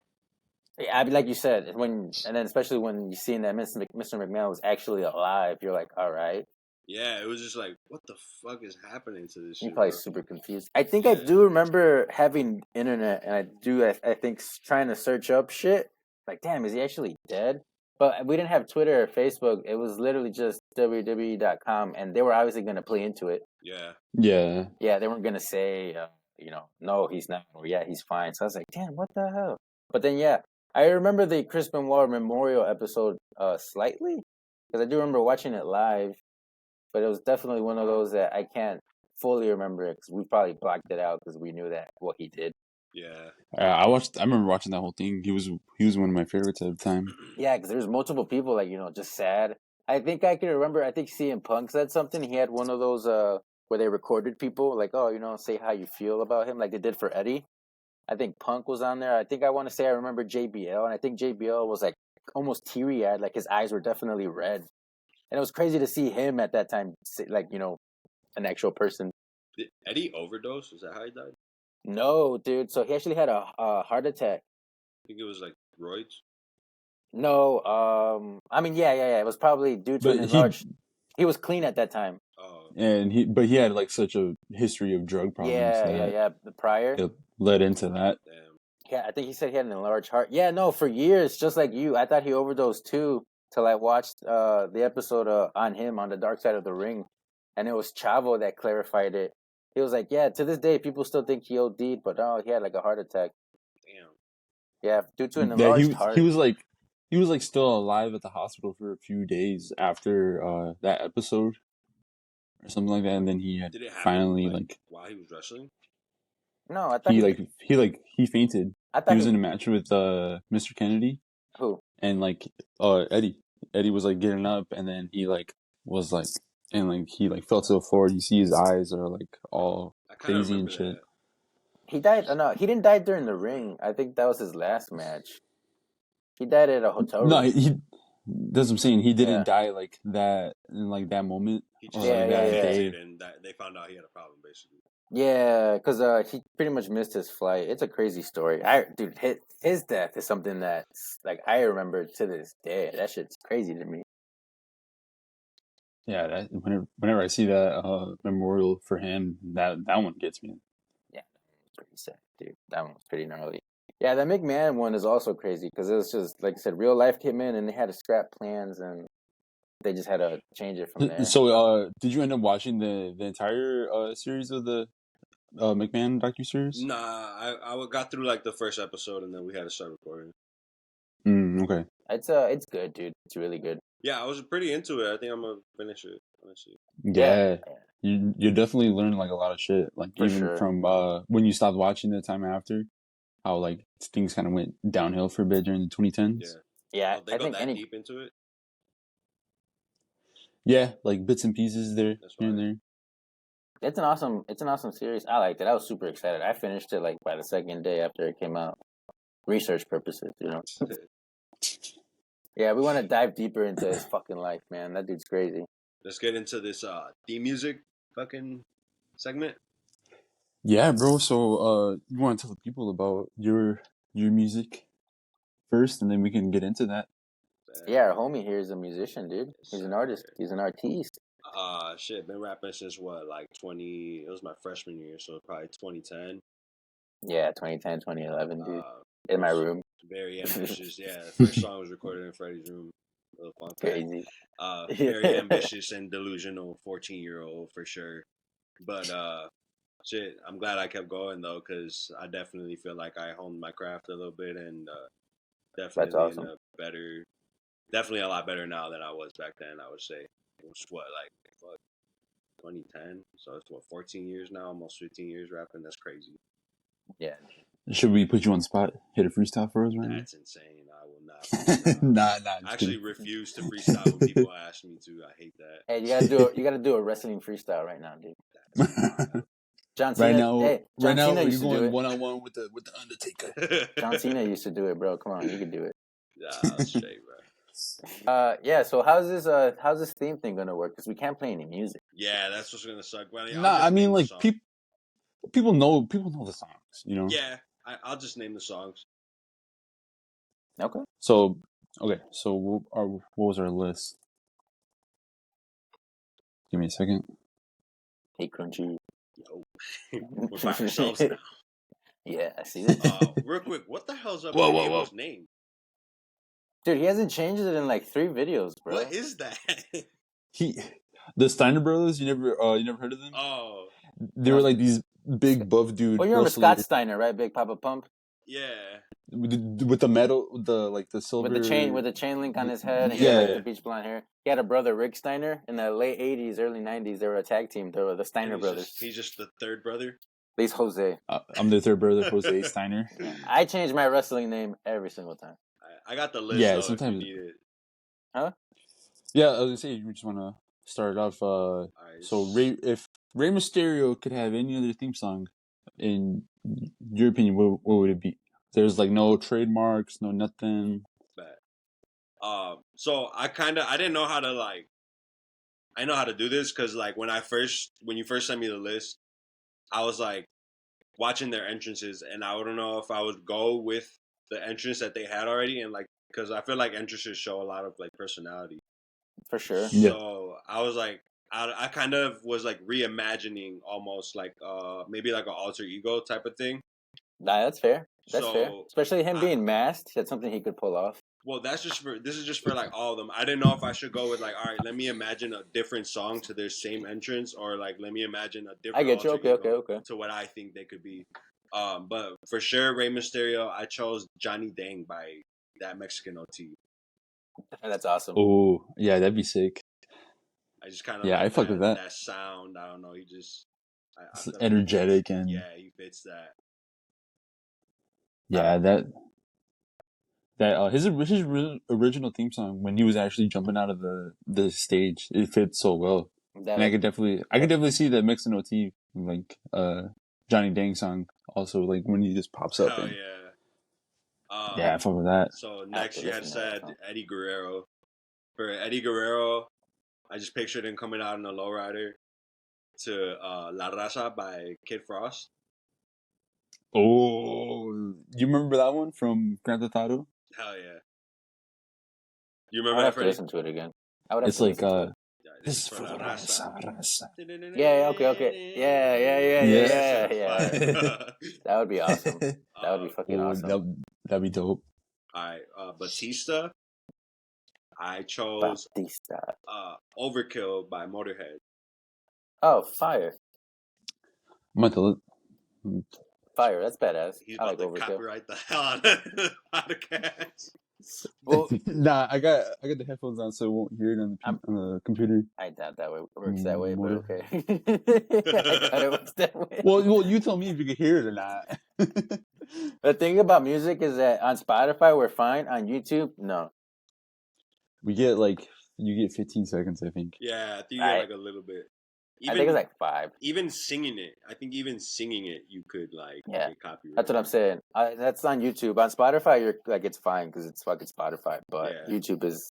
Yeah, I mean, like you said, and then especially when you seeing that Mr. McMahon was actually alive, you're like, all right. Yeah, it was just like, what the fuck is happening to this You're shit, probably bro? super confused. I think I do remember having internet, and I think trying to search up shit. Like, damn, is he actually dead? But we didn't have Twitter or Facebook. It was literally just www.com, and they were obviously going to play into it. Yeah. Yeah. Yeah, they weren't going to say, no, he's not, or yeah, he's fine. So I was like, damn, what the hell? But then, yeah, I remember the Chris Benoit memorial episode slightly, because I do remember watching it live, but it was definitely one of those that I can't fully remember it because we probably blocked it out because we knew that what he did. Yeah. I remember watching that whole thing. He was one of my favorites at the time. Yeah, because there's multiple people like just sad. I think I can remember. I think CM Punk said something. He had one of those where they recorded people like, oh, say how you feel about him, like they did for Eddie. I think Punk was on there. I think I want to say I remember JBL, and I think JBL was like almost teary eyed, like his eyes were definitely red. And it was crazy to see him at that time, like an actual person. Did Eddie overdose? Is that how he died? No, dude. So he actually had a heart attack. I think it was like roids. No, I mean, yeah. It was probably due to an enlarged. He was clean at that time. Oh. And he had like such a history of drug problems that Yeah. The prior. it led into that. Damn. Yeah, I think he said he had an enlarged heart. Yeah, no, for years, just like you, I thought he overdosed too. Till I watched the episode on him on the Dark Side of the Ring, and it was Chavo that clarified it. He was like, yeah, to this day, people still think he OD'd, but no, he had like a heart attack. Damn. Yeah, due to an Yeah, enlarged heart. he was like still alive at the hospital for a few days after that episode or something like that, and then he had Did it happen, finally like while he was wrestling? No, I thought he fainted. I thought He was in a match with Mr. Kennedy. Who? And like Eddie. Eddie was like getting up, and then he like was like, and like he like fell to the floor. You see his eyes are like all I kind of crazy and remember shit. that. He died. No, he didn't die during the ring. I think that was his last match. He died at a hotel room. No, he that's what I'm saying. He didn't Yeah. die like that in like that moment. He or just like that day. and they found out he had a problem, basically. Yeah, because he pretty much missed his flight. It's a crazy story. Dude, his death is something that's like I remember to this day. That shit's crazy to me. Yeah, that, whenever I see that memorial for him, that one gets me. Yeah, pretty sad, dude. That one was pretty gnarly. Yeah, that McMahon one is also crazy because it was just like I said, real life came in and they had to scrap plans and they just had to change it from there. So, did you end up watching the entire series of the McMahon docuseries? Nah, I got through like the first episode and then we had to start recording. Okay. It's good, dude. It's really good. Yeah, I was pretty into it. I think I'm gonna finish it. Honestly. Yeah. You definitely learn like a lot of shit. Like For even sure. from when you stopped watching the time after, how like things kind of went downhill for a bit during the 2010s. Yeah. Yeah, Oh, they I go think that deep into it. Yeah, like bits and pieces there, That's here and fine. there. it's an awesome series. I liked it. I was super excited. I finished it like by the second day after it came out. Research purposes, you know. Yeah, we want to dive deeper into his fucking life, man. That dude's crazy. Let's get into this theme music fucking segment. Yeah, bro. So you want to tell the people about your music first, and then we can get into that. Yeah, our homie here is a musician, dude. Yes, He's an sir. artist. He's an artiste. Shit, been rapping since what, like 20? It was my freshman year, so probably 2010. Yeah, 2010, 2011, dude. In my Was room. very ambitious. Yeah, the first song was recorded in Freddie's room. Little fun fact. Crazy. Very ambitious and delusional 14-year-old for sure. But shit, I'm glad I kept going though, because I definitely feel like I honed my craft a little bit, and That's definitely awesome. in a better, definitely a lot better now than I was back then. I would say it was what, like, fuck, 2010, so it's what, 14 years now, almost 15 years rapping. That's crazy. Yeah. Should we put you on the spot? Hit a freestyle for us right That's insane. I will not freestyle. Nah. I actually refuse to freestyle when people ask me to. I hate that. Hey, you gotta do a wrestling freestyle right now, dude. kidding. John Right Cena. now, Hey, John Cena you're used to do going it. 1-on-1 with the Undertaker. John Cena used to do it, bro. Come on, you can do it. Nah, straight, bro. Yeah. So how's this theme thing gonna work? Because we can't play any music. Yeah, that's what's gonna suck. Well, yeah, I'll Nah, just I mean name the like song. people know the songs, you know. Yeah, I'll just name the songs. Okay. So what was our list? Give me a second. Hey, Crunchy. Yo, we're by ourselves now. Yeah, I see that. Real quick, what the hell's up Whoa, with whoa, Avo's whoa. name? Dude, he hasn't changed it in like 3 videos, bro. What is that? The Steiner brothers. You never heard of them? Oh, They were like these big buff dude Well, you remember wrestlers. Scott Steiner, right? Big Papa Pump yeah. With the metal, the silver, with the chain link on his head, and he Yeah. had like the beach blonde hair. He had a brother, Rick Steiner, in the late '80s, early '90s. They were a tag team. They were the Steiner And brothers. he's just the third brother. He's Jose. I'm their third brother, Jose Steiner. I change my wrestling name every single time. I got the list Yeah, though sometimes. if you need it. Huh? Yeah, I was gonna say you just want to start it off. All So right. If Rey Mysterio could have any other theme song, in your opinion, what would it be? There's like no trademarks, no nothing. Bet. So I didn't know how to I know how to do this because like when you first sent me the list, I was like watching their entrances, and I don't know if I would go with the entrance that they had already, and like because I feel like entrances show a lot of like personality. For sure. Yeah. So I was like, I kind of was like reimagining almost like maybe like an alter ego type of thing. Nah, that's fair. That's So, fair. Especially him being masked. That's something he could pull off. Well, this is just for like all of them. I didn't know if I should go with like, all right, let me imagine a different song to their same entrance, or like let me imagine a different I get you. alter Okay, ego okay. to what I think they could be. But for sure, Rey Mysterio, I chose Johnny Dang by that Mexican OT. That's awesome. Oh, yeah, that'd be sick. I just kind of Yeah, I like fuck with that. that sound. I don't know. He just I feel energetic like and he fits that. Yeah, his original theme song when he was actually jumping out of the stage, it fits so well. And I could definitely see that mix and OT like Johnny Dang song also like when he just pops up. Hell and, yeah. Yeah, I fuck with that. So next you had said Eddie Guerrero. For Eddie Guerrero, I just pictured him coming out in a lowrider to La Raza by Kid Frost. Oh, you remember that one from Grand Theft Auto? Hell yeah. You remember I would that, have to Freddie? listen to it again. I would have It's to like listen to it. This is for La Raza. Yeah, okay. Yeah. That would be awesome. That would be fucking awesome. That'd be dope. Alright, Batista. I chose Batista. Overkill by Motorhead. Oh, fire. I'm about to look. Fire, that's badass. He's I about like to Overkill. copyright the hell out of the podcast. Well, Nah, I got the headphones on, so I won't hear it on the computer. I doubt that works that way, but Motor. okay. I doubt it works that way. Well, you tell me if you can hear it or not. The thing about music is that on Spotify we're fine. On YouTube, no. We get you get 15 seconds, I think. Yeah, I think you get like a little bit. I think it's like 5. Even singing it, I think even singing it, you could get copyrighted. That's what I'm saying. That's on YouTube. On Spotify, you're like it's fine because it's fucking Spotify. But YouTube is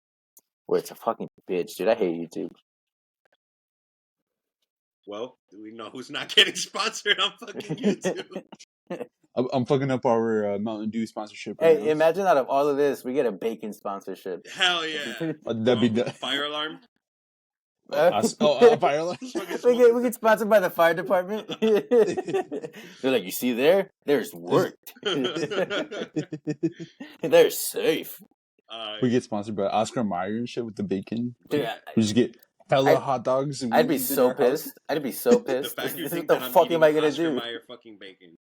where it's a fucking bitch, dude. I hate YouTube. Well, we know who's not getting sponsored on fucking YouTube. I'm fucking up our Mountain Dew sponsorship. Right now. Imagine out of all of this, we get a bacon sponsorship. Hell yeah! That'd be fire alarm. A fire alarm. We get sponsored by the fire department. They're like, you see there's work. They're safe. We get sponsored by Oscar Mayer and shit with the bacon. Dude, we just get hella hot dogs. And I'd be so pissed. I'd be so pissed. What the fuck am I gonna do? Oscar Mayer fucking bacon.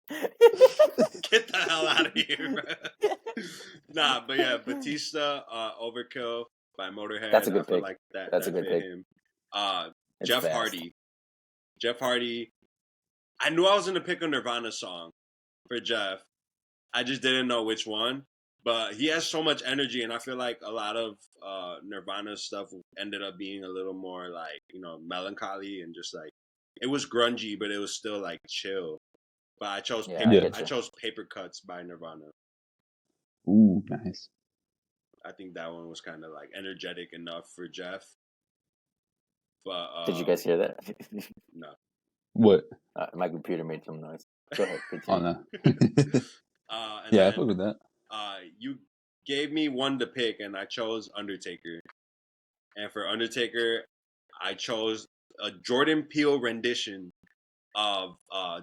Get the hell out of here, bro. Nah, but yeah, Batista, Overkill by Motorhead. That's a good pick. Like That's a good pick. Him. Jeff Hardy. Jeff Hardy. I knew I was gonna pick a Nirvana song for Jeff. I just didn't know which one. But he has so much energy, and I feel like a lot of Nirvana stuff ended up being a little more melancholy and just it was grungy, but it was still chill. But I chose Paper Cuts by Nirvana. Ooh, nice. I think that one was kind of energetic enough for Jeff. But did you guys hear that? No. What? My computer made some noise. Go ahead. Oh no. Yeah, I fuck with that. You gave me one to pick, and I chose Undertaker. And for Undertaker, I chose a Jordan Peele rendition of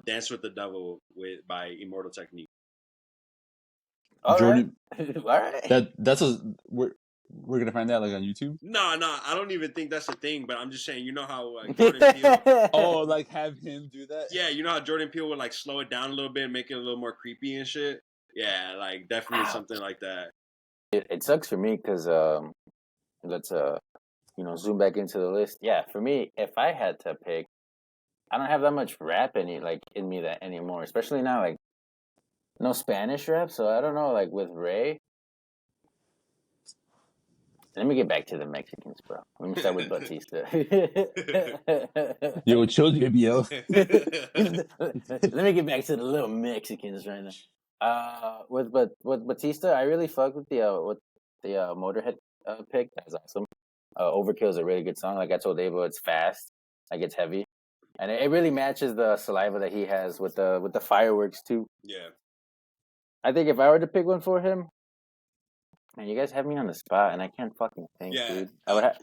"Dance with the Devil" by Immortal Technique. Jordan, all right. That's we're gonna find that on YouTube. No, I don't even think that's a thing. But I'm just saying, you know how Jordan Peele. Have him do that. Yeah, you know how Jordan Peele would slow it down a little bit, and make it a little more creepy and shit. Yeah, definitely something like that. It sucks for me because let's zoom back into the list. Yeah, for me, if I had to pick, I don't have that much rap in me that anymore. Especially now, no Spanish rap. So I don't know, with Ray. Let me get back to the Mexicans, bro. Let me start with Batista. Yo, chill, JBL. Let me get back to the little Mexicans right now. With Batista, I really fuck with the Motorhead pick. That's awesome. Overkill is a really good song. Like I told Ava, it's fast, it's heavy, and it really matches the saliva that he has with the fireworks too. Yeah. I think if I were to pick one for him. Man, you guys have me on the spot, and I can't fucking think, dude.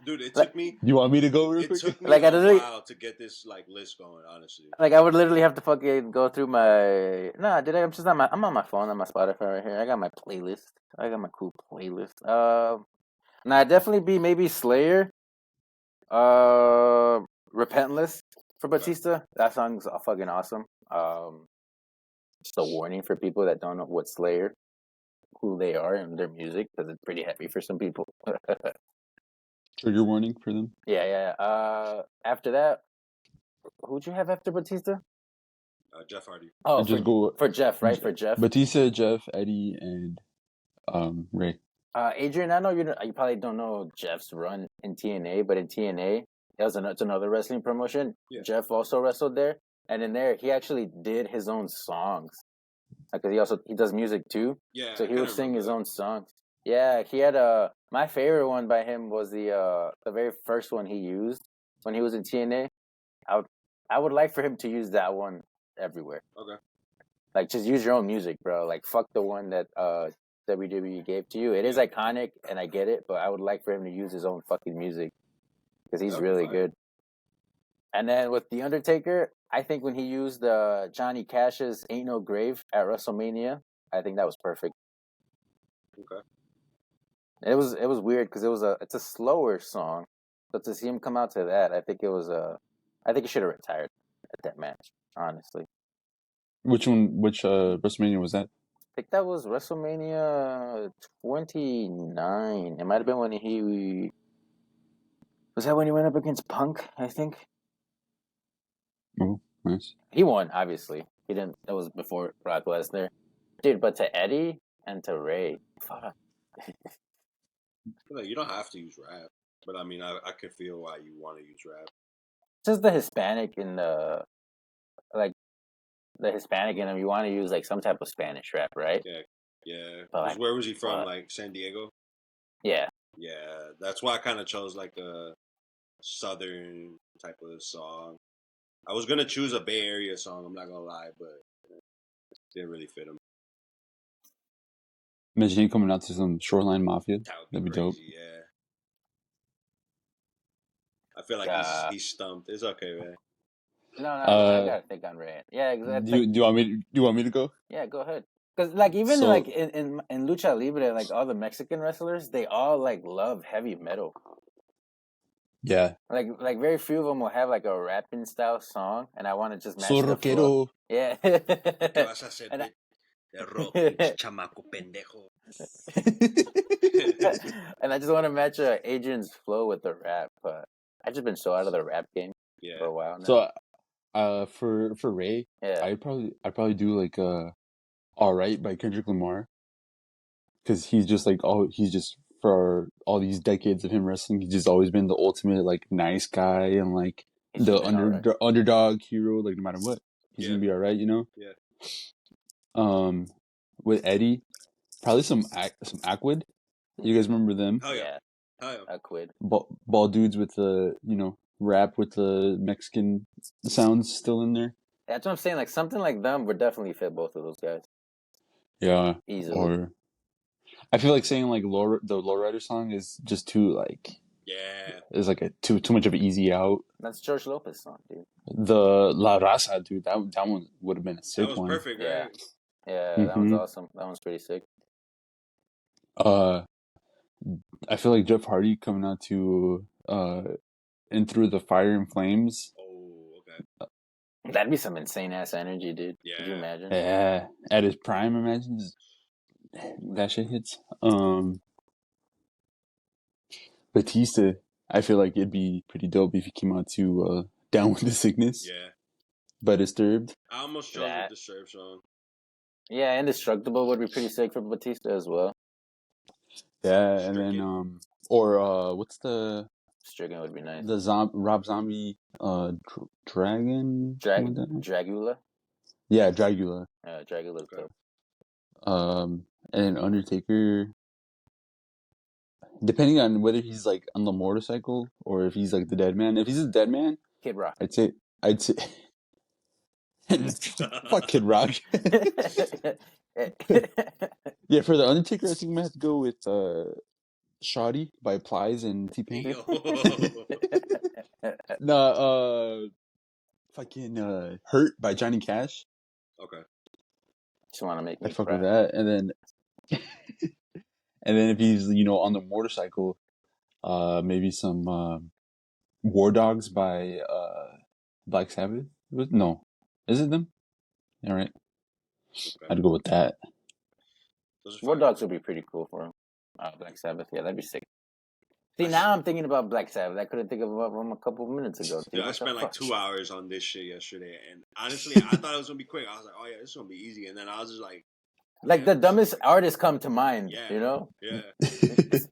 Dude, it took me. You want me to go real quick? It took me a while to get this list going, honestly. I would literally have to fucking go through my. Nah, dude, I'm just on my. I'm on my phone on my Spotify right here. I got my playlist. I got my cool playlist. Nah, definitely be maybe Slayer. Repentless for Batista. That song's fucking awesome. Just a warning for people that don't know what Slayer. Who they are and their music because it's pretty heavy for some people. Trigger warning for them. Yeah. After that, who'd you have after Batista? Jeff Hardy. Oh, for Jeff, right? For Jeff. Batista, Jeff, Eddie, and Ray. Adrian, I know you probably don't know Jeff's run in TNA, but in TNA, it's another wrestling promotion. Yeah. Jeff also wrestled there, and in there, he actually did his own songs. Because he does music too. Yeah. So he would sing his own songs. Yeah, he had my favorite one by him was the very first one he used when he was in TNA. I would like for him to use that one everywhere. Okay. Just use your own music, bro. Fuck the one that WWE gave to you. It is iconic and I get it, but I would like for him to use his own fucking music because he's really good. And then with The Undertaker, I think when he used Johnny Cash's "Ain't No Grave" at WrestleMania, I think that was perfect. Okay. It was weird because it's a slower song, but to see him come out to that, I think he should have retired at that match. Honestly. Which one? Which WrestleMania was that? think that was WrestleMania 29. It might have been when he was that when he went up against Punk. I think Oh, nice. he won. Obviously, he didn't. That was before Brock Lesnar, dude. But to Eddie and to Ray, fuck. You don't have to use rap, but I mean, I could feel why you want to use rap. Just the Hispanic and the like the Hispanic in him. You want to use like some type of Spanish rap, right? Yeah. But, Because like, where was he from? Like San Diego. Yeah. Yeah, that's why I kind of chose like a southern type of song. I was gonna choose a Bay Area song. I'm not gonna lie, but it didn't really fit him. Imagine him coming out to some Shoreline Mafia. That would That'd be be dope. crazy. Yeah. I feel like he's stumped. It's okay, man. No, I gotta think on Ray. Yeah, exactly. Do you want me to go? Yeah, go ahead. Because like even So, like in Lucha Libre, like all the Mexican wrestlers, they all like love heavy metal. yeah. Like very few of them will have like a rapping style song, and I want to just match So the flow. rockero. Yeah. ¿Qué vas a hacer, And de rock, pinche chamaco pendejo? and I just want to match Adrian's flow with the rap. But I've just been so out of the rap game for a while now. So, for Ray, Yeah. I'd probably do like All Right by Kendrick Lamar, because he's just for all these decades of him wrestling, he's just always been the ultimate like nice guy and like the underdog hero. Like no matter what, he's gonna be all right, you know. Yeah. With Eddie, probably some Aquid. You guys remember them? Hell yeah. Aquid. Bald dudes with the rap with the Mexican sounds still in there. That's what I'm saying. Like something like them would definitely fit both of those guys. Yeah, easily. Or I feel like saying like the Lowrider song is just too like it's like a too much of an easy out. That's George Lopez song, dude. The La Raza, dude, that one would have been a sick one. That was perfect, right? Yeah, that one's awesome. That one's pretty sick. I feel like Jeff Hardy coming out to and Through the Fire and Flames. Oh, okay. That'd be some insane ass energy, dude. Yeah. Could you imagine? Yeah, at his prime, imagine that shit hits. Batista, I feel like it'd be pretty dope if he came out to Down with the Sickness. Yeah. But Disturbed. I almost chose the Disturbed song. Yeah, Indestructible would be pretty sick for Batista as well. Yeah, and then what's the Stricken would be nice. The Rob Zombie Dragon Dragula. Yeah, Dragula. Dragula's dope. And Undertaker, depending on whether he's like on the motorcycle or if he's like the dead man. If he's a dead man, Kid Rock. I'd say fuck Kid Rock. Yeah, for the Undertaker, I think I'm gonna have to go with Shoddy by Plies and T-Pain. No, fucking Hurt by Johnny Cash. Okay. Just want to make me I fuck cry. with that, and then if he's on the motorcycle, maybe some War Dogs by Black Sabbath. No, is it them? All right, okay. I'd go with that. War Dogs would be pretty cool for him. Black Sabbath, yeah, that'd be sick. See, now I'm thinking about Black Sabbath. I couldn't think of them a couple of minutes ago. Dude, I spent like 2 hours on this shit yesterday, and honestly, I thought it was gonna be quick. I was like, "Oh yeah, this is gonna be easy," and then I was just like the dumbest artists come to mind. Yeah, you know. Yeah.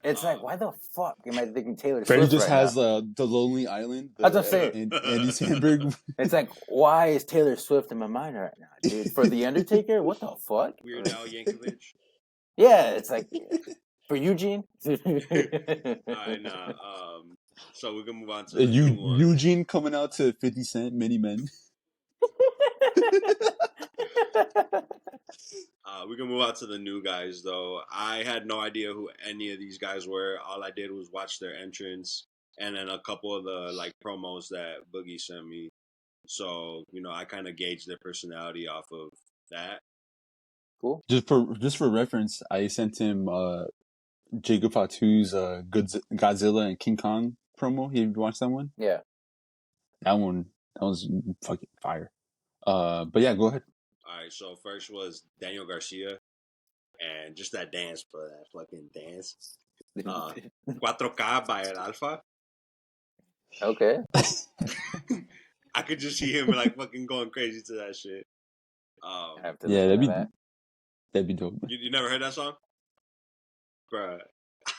It's like, why the fuck am I thinking Taylor Swift? Freddie just has the Lonely Island. That's what I'm saying. Andy Samberg. It's like, why is Taylor Swift in my mind right now, dude? For The Undertaker, what the fuck? Weird Al Yankovic. Yeah, it's like for Eugene. I know. So we can move on to Eugene coming out to 50 Cent, Many Men. We can move on to the new guys, though. I had no idea who any of these guys were. All I did was watch their entrance and then a couple of the like promos that Boogie sent me. So I kind of gauged their personality off of that. Cool. Just for reference, I sent him Jacob Fatu's Godzilla and King Kong promo. You watched that one? Yeah. That was fucking fire. But yeah, go ahead. All right, so first was Daniel Garcia. and just that dance, bro. That fucking dance. 4K by El Alfa. Okay. I could just see him like fucking going crazy to that shit. I have to Yeah, listen to that. that'd be dope. You never heard that song, bro?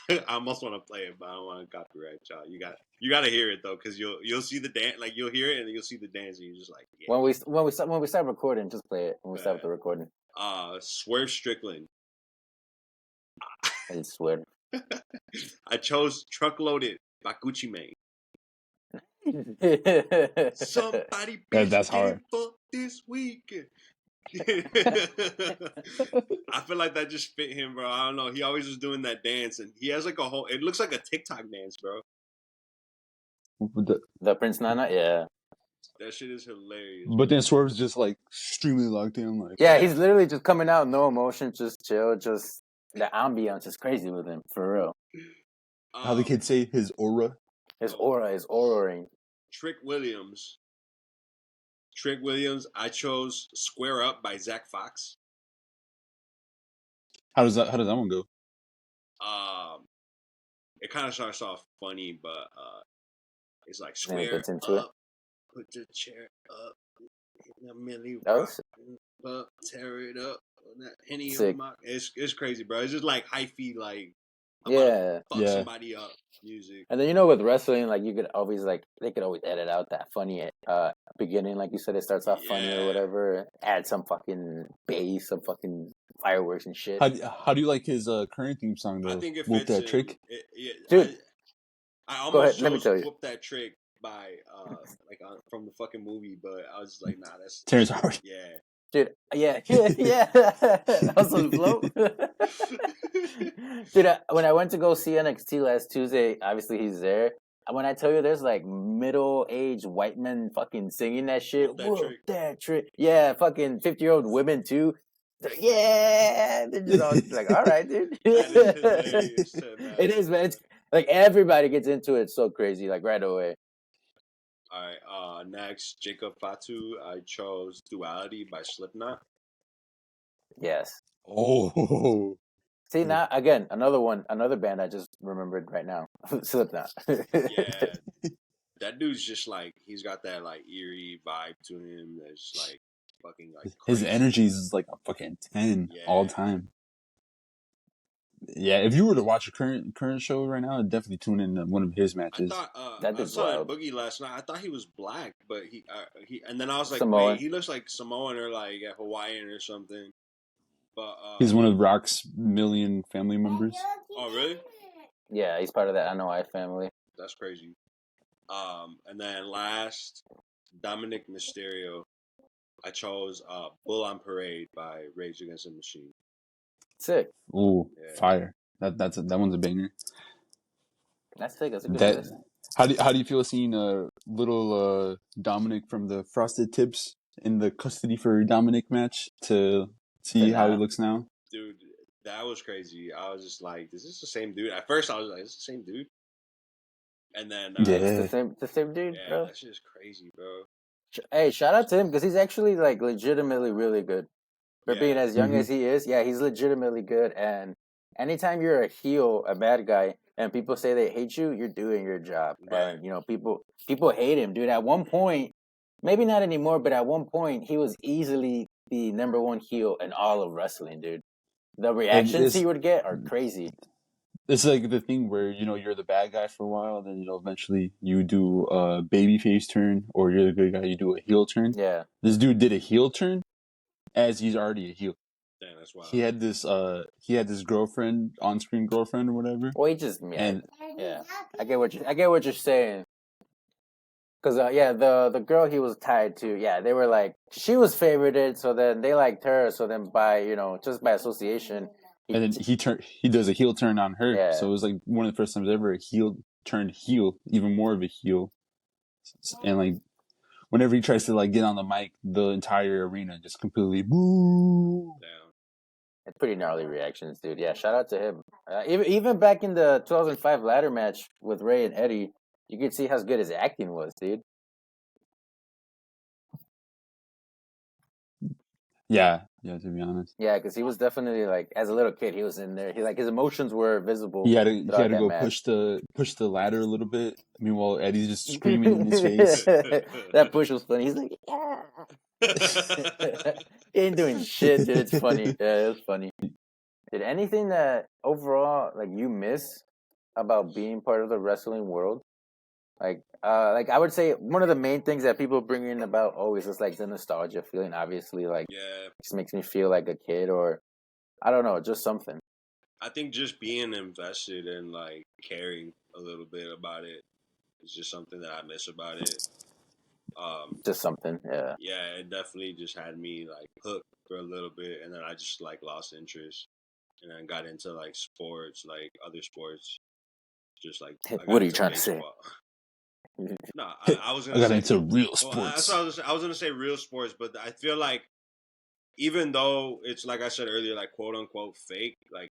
I almost want to play it, but I don't want to copyright y'all. You got to hear it though, because you'll see the dance, like you'll hear it and you'll see the dance, and you're just like, yeah. When we start recording, just play it. When we start the recording, Swerve Strickland. I swear. Mm-hmm. I chose Truckloaded by Gucci Mane. Somebody bitch That's hard. for this weekend. I feel like that just fit him, bro. I don't know. He always was doing that dance, and he has like a whole. It looks like a TikTok dance, bro. The Prince Nana, yeah. That shit is hilarious. But then Swerve's just like extremely locked in, like Yeah, he's literally just coming out, no emotion, just chill, just the ambiance is crazy with him, for real. How the kids say his aura. His aura is auraing. Trick Williams. I chose Square Up by Zach Fox. How does that one go? It kind of starts off funny, but it's like Then it square gets into up, put the chair up, in a milli That rock, was up, tear it up. That Henny sick. on my, it's crazy, bro. It's just like hyphy, like I'm Yeah. about to fuck Yeah. somebody up music. And then, you know, with wrestling, like, you could always, like, they could always edit out that funny beginning, like you said, it starts off funny or Yeah. whatever, add some fucking bass, some fucking fireworks and shit. How do you like his current theme song though? I think it Whoop fits That in. Trick. Dude, I go ahead, almost let me chose tell you. Whoop That Trick by from the fucking movie, but I was just like, nah, that's Terrence Howard. Yeah. Dude, yeah. Hustle Flow. Dude, when I went to go see NXT last Tuesday, obviously he's there. And when I tell you there's like middle-aged white men fucking singing that shit, Whoop That Trick. Yeah, fucking 50-year-old women too. They're just all like, all right, dude. That is hilarious, It is, man. It's like everybody gets into it so crazy, like right away. All right, next, Jacob Fatu. I chose Duality by Slipknot. Yes. Oh. See, now again, another band I just remembered right now. Slipknot. Yeah, that dude's just like, he's got that like eerie vibe to him. That's like fucking like crazy. His energies is like a fucking 10 all time. Yeah, if you were to watch a current show right now, I'd definitely tune in to one of his matches. I saw Boogie last night. I thought he was black, but he and then I was like, Samoan. wait, he looks like Samoan or like Hawaiian or something. But he's one of Rock's million family members. Oh, really? Yeah, he's part of that Anoa'i family. That's crazy. And then last, Dominic Mysterio. I chose Bull on Parade by Rage Against the Machine. Sick. Ooh, fire. That one's a banger. That's sick. That's a good list. How do you feel seeing little Dominic from the Frosted Tips in the custody for Dominic match to see how he looks now? Dude, that was crazy. I was just like, is this the same dude? At first, I was like, is this the same dude? And then it's the same dude, bro. That shit is crazy, bro. Hey, shout out to him because he's actually like legitimately really good. For being as young as he is, he's legitimately good. And anytime you're a heel, a bad guy, and people say they hate you, you're doing your job. Right. And you know, people hate him, dude. At one point, maybe not anymore, but at one point, he was easily the number one heel in all of wrestling, dude. The reactions he would get are crazy. It's like the thing where, you know, you're the bad guy for a while, then, you know, eventually you do a babyface turn, or you're the good guy, you do a heel turn. Yeah. This dude did a heel turn as he's already a heel. Damn, that's wild. He had this girlfriend, on-screen girlfriend or whatever. Well, he just I get what you're saying. Cause the girl he was tied to, they were like, she was favorited, so then they liked her, so then just by association, and then he does a heel turn on her. Yeah. So it was like one of the first times ever a heel turned heel, even more of a heel. And like whenever he tries to like get on the mic, the entire arena just completely boo. Damn. It's pretty gnarly reactions, dude. Yeah, shout out to him. Even back in the 2005 ladder match with Ray and Eddie, you could see how good his acting was, dude. Yeah. Yeah, to be honest. Yeah, because he was definitely like, as a little kid, he was in there. He like his emotions were visible. He had to that go match. push the ladder a little bit. Meanwhile, Eddie's just screaming in his face. That push was funny. He's like, yeah. He ain't doing shit, dude. It's funny. Yeah, it was funny. Did anything that overall like you miss about being part of the wrestling world? Like I would say one of the main things that people bring in about always is like the nostalgia feeling. Obviously, like just makes me feel like a kid, or I don't know, just something. I think just being invested and like caring a little bit about it is just something that I miss about it. Just something, yeah. Yeah, it definitely just had me like hooked for a little bit, and then I just like lost interest, and then got into like sports, like other sports. Just like I got What are you into trying to say? baseball. No, I was I gonna got say. into real Well, that's sports. what I was gonna say real sports, but I feel like even though it's like I said earlier, like quote unquote fake, like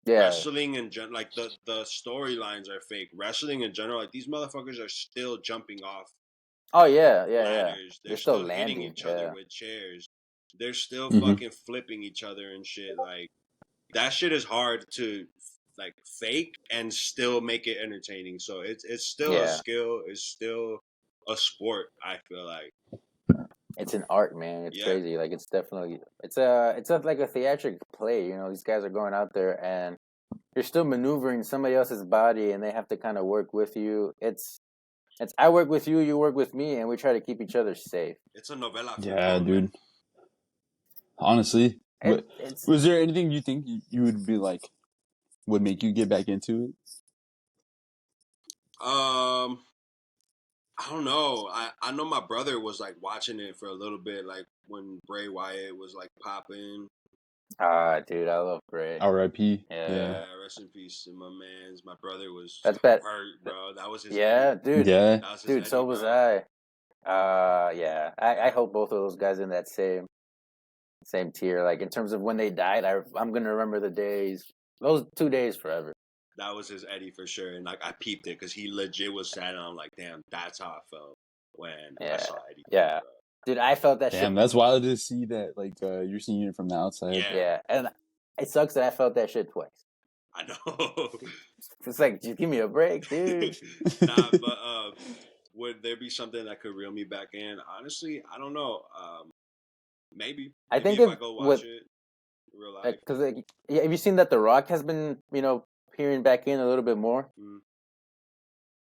wrestling in general, like the storylines are fake. Wrestling in general, like these motherfuckers are still jumping off. Oh yeah. Ladders. They're They're still still hitting landing. each other Yeah. with chairs. They're still Mm-hmm. fucking flipping each other and shit. Like that shit is hard to like fake and still make it entertaining. So it's still a skill. It's still a sport. I feel like it's an art, man. It's yeah. crazy. Like it's definitely it's like a theatric play. You know, these guys are going out there and you're still maneuvering somebody else's body, and they have to kind of work with you. It's I work with you, you work with me, and we try to keep each other safe. It's a novela. Yeah, dude. Honestly, was there anything you think you would be like would make you get back into it? I don't know. I know my brother was like watching it for a little bit, like when Bray Wyatt was like popping. Dude, I love Bray. R.I.P. Yeah, rest in peace to my man's. My brother was That's bad. hurt, bro. That was his Yeah, Eddie. dude. Yeah. That was his Dude, Eddie, so was bro. I. Yeah. I hope both of those guys in that same tier. Like in terms of when they died, I'm gonna remember the days. Those 2 days forever. That was his Eddie for sure, and like I peeped it because he legit was sad, and I'm like, damn, that's how I felt when I saw Eddie. Yeah. Bro. Dude, I felt that shit. Damn, that's wild to see that. Like you're seeing it from the outside. Yeah, and it sucks that I felt that shit twice. I know. It's like, just give me a break, dude. Nah, but would there be something that could reel me back in? Honestly, I don't know. Maybe. I think if I go watch it in real life. Because have you seen that The Rock has been, peering back in a little bit more? Mm.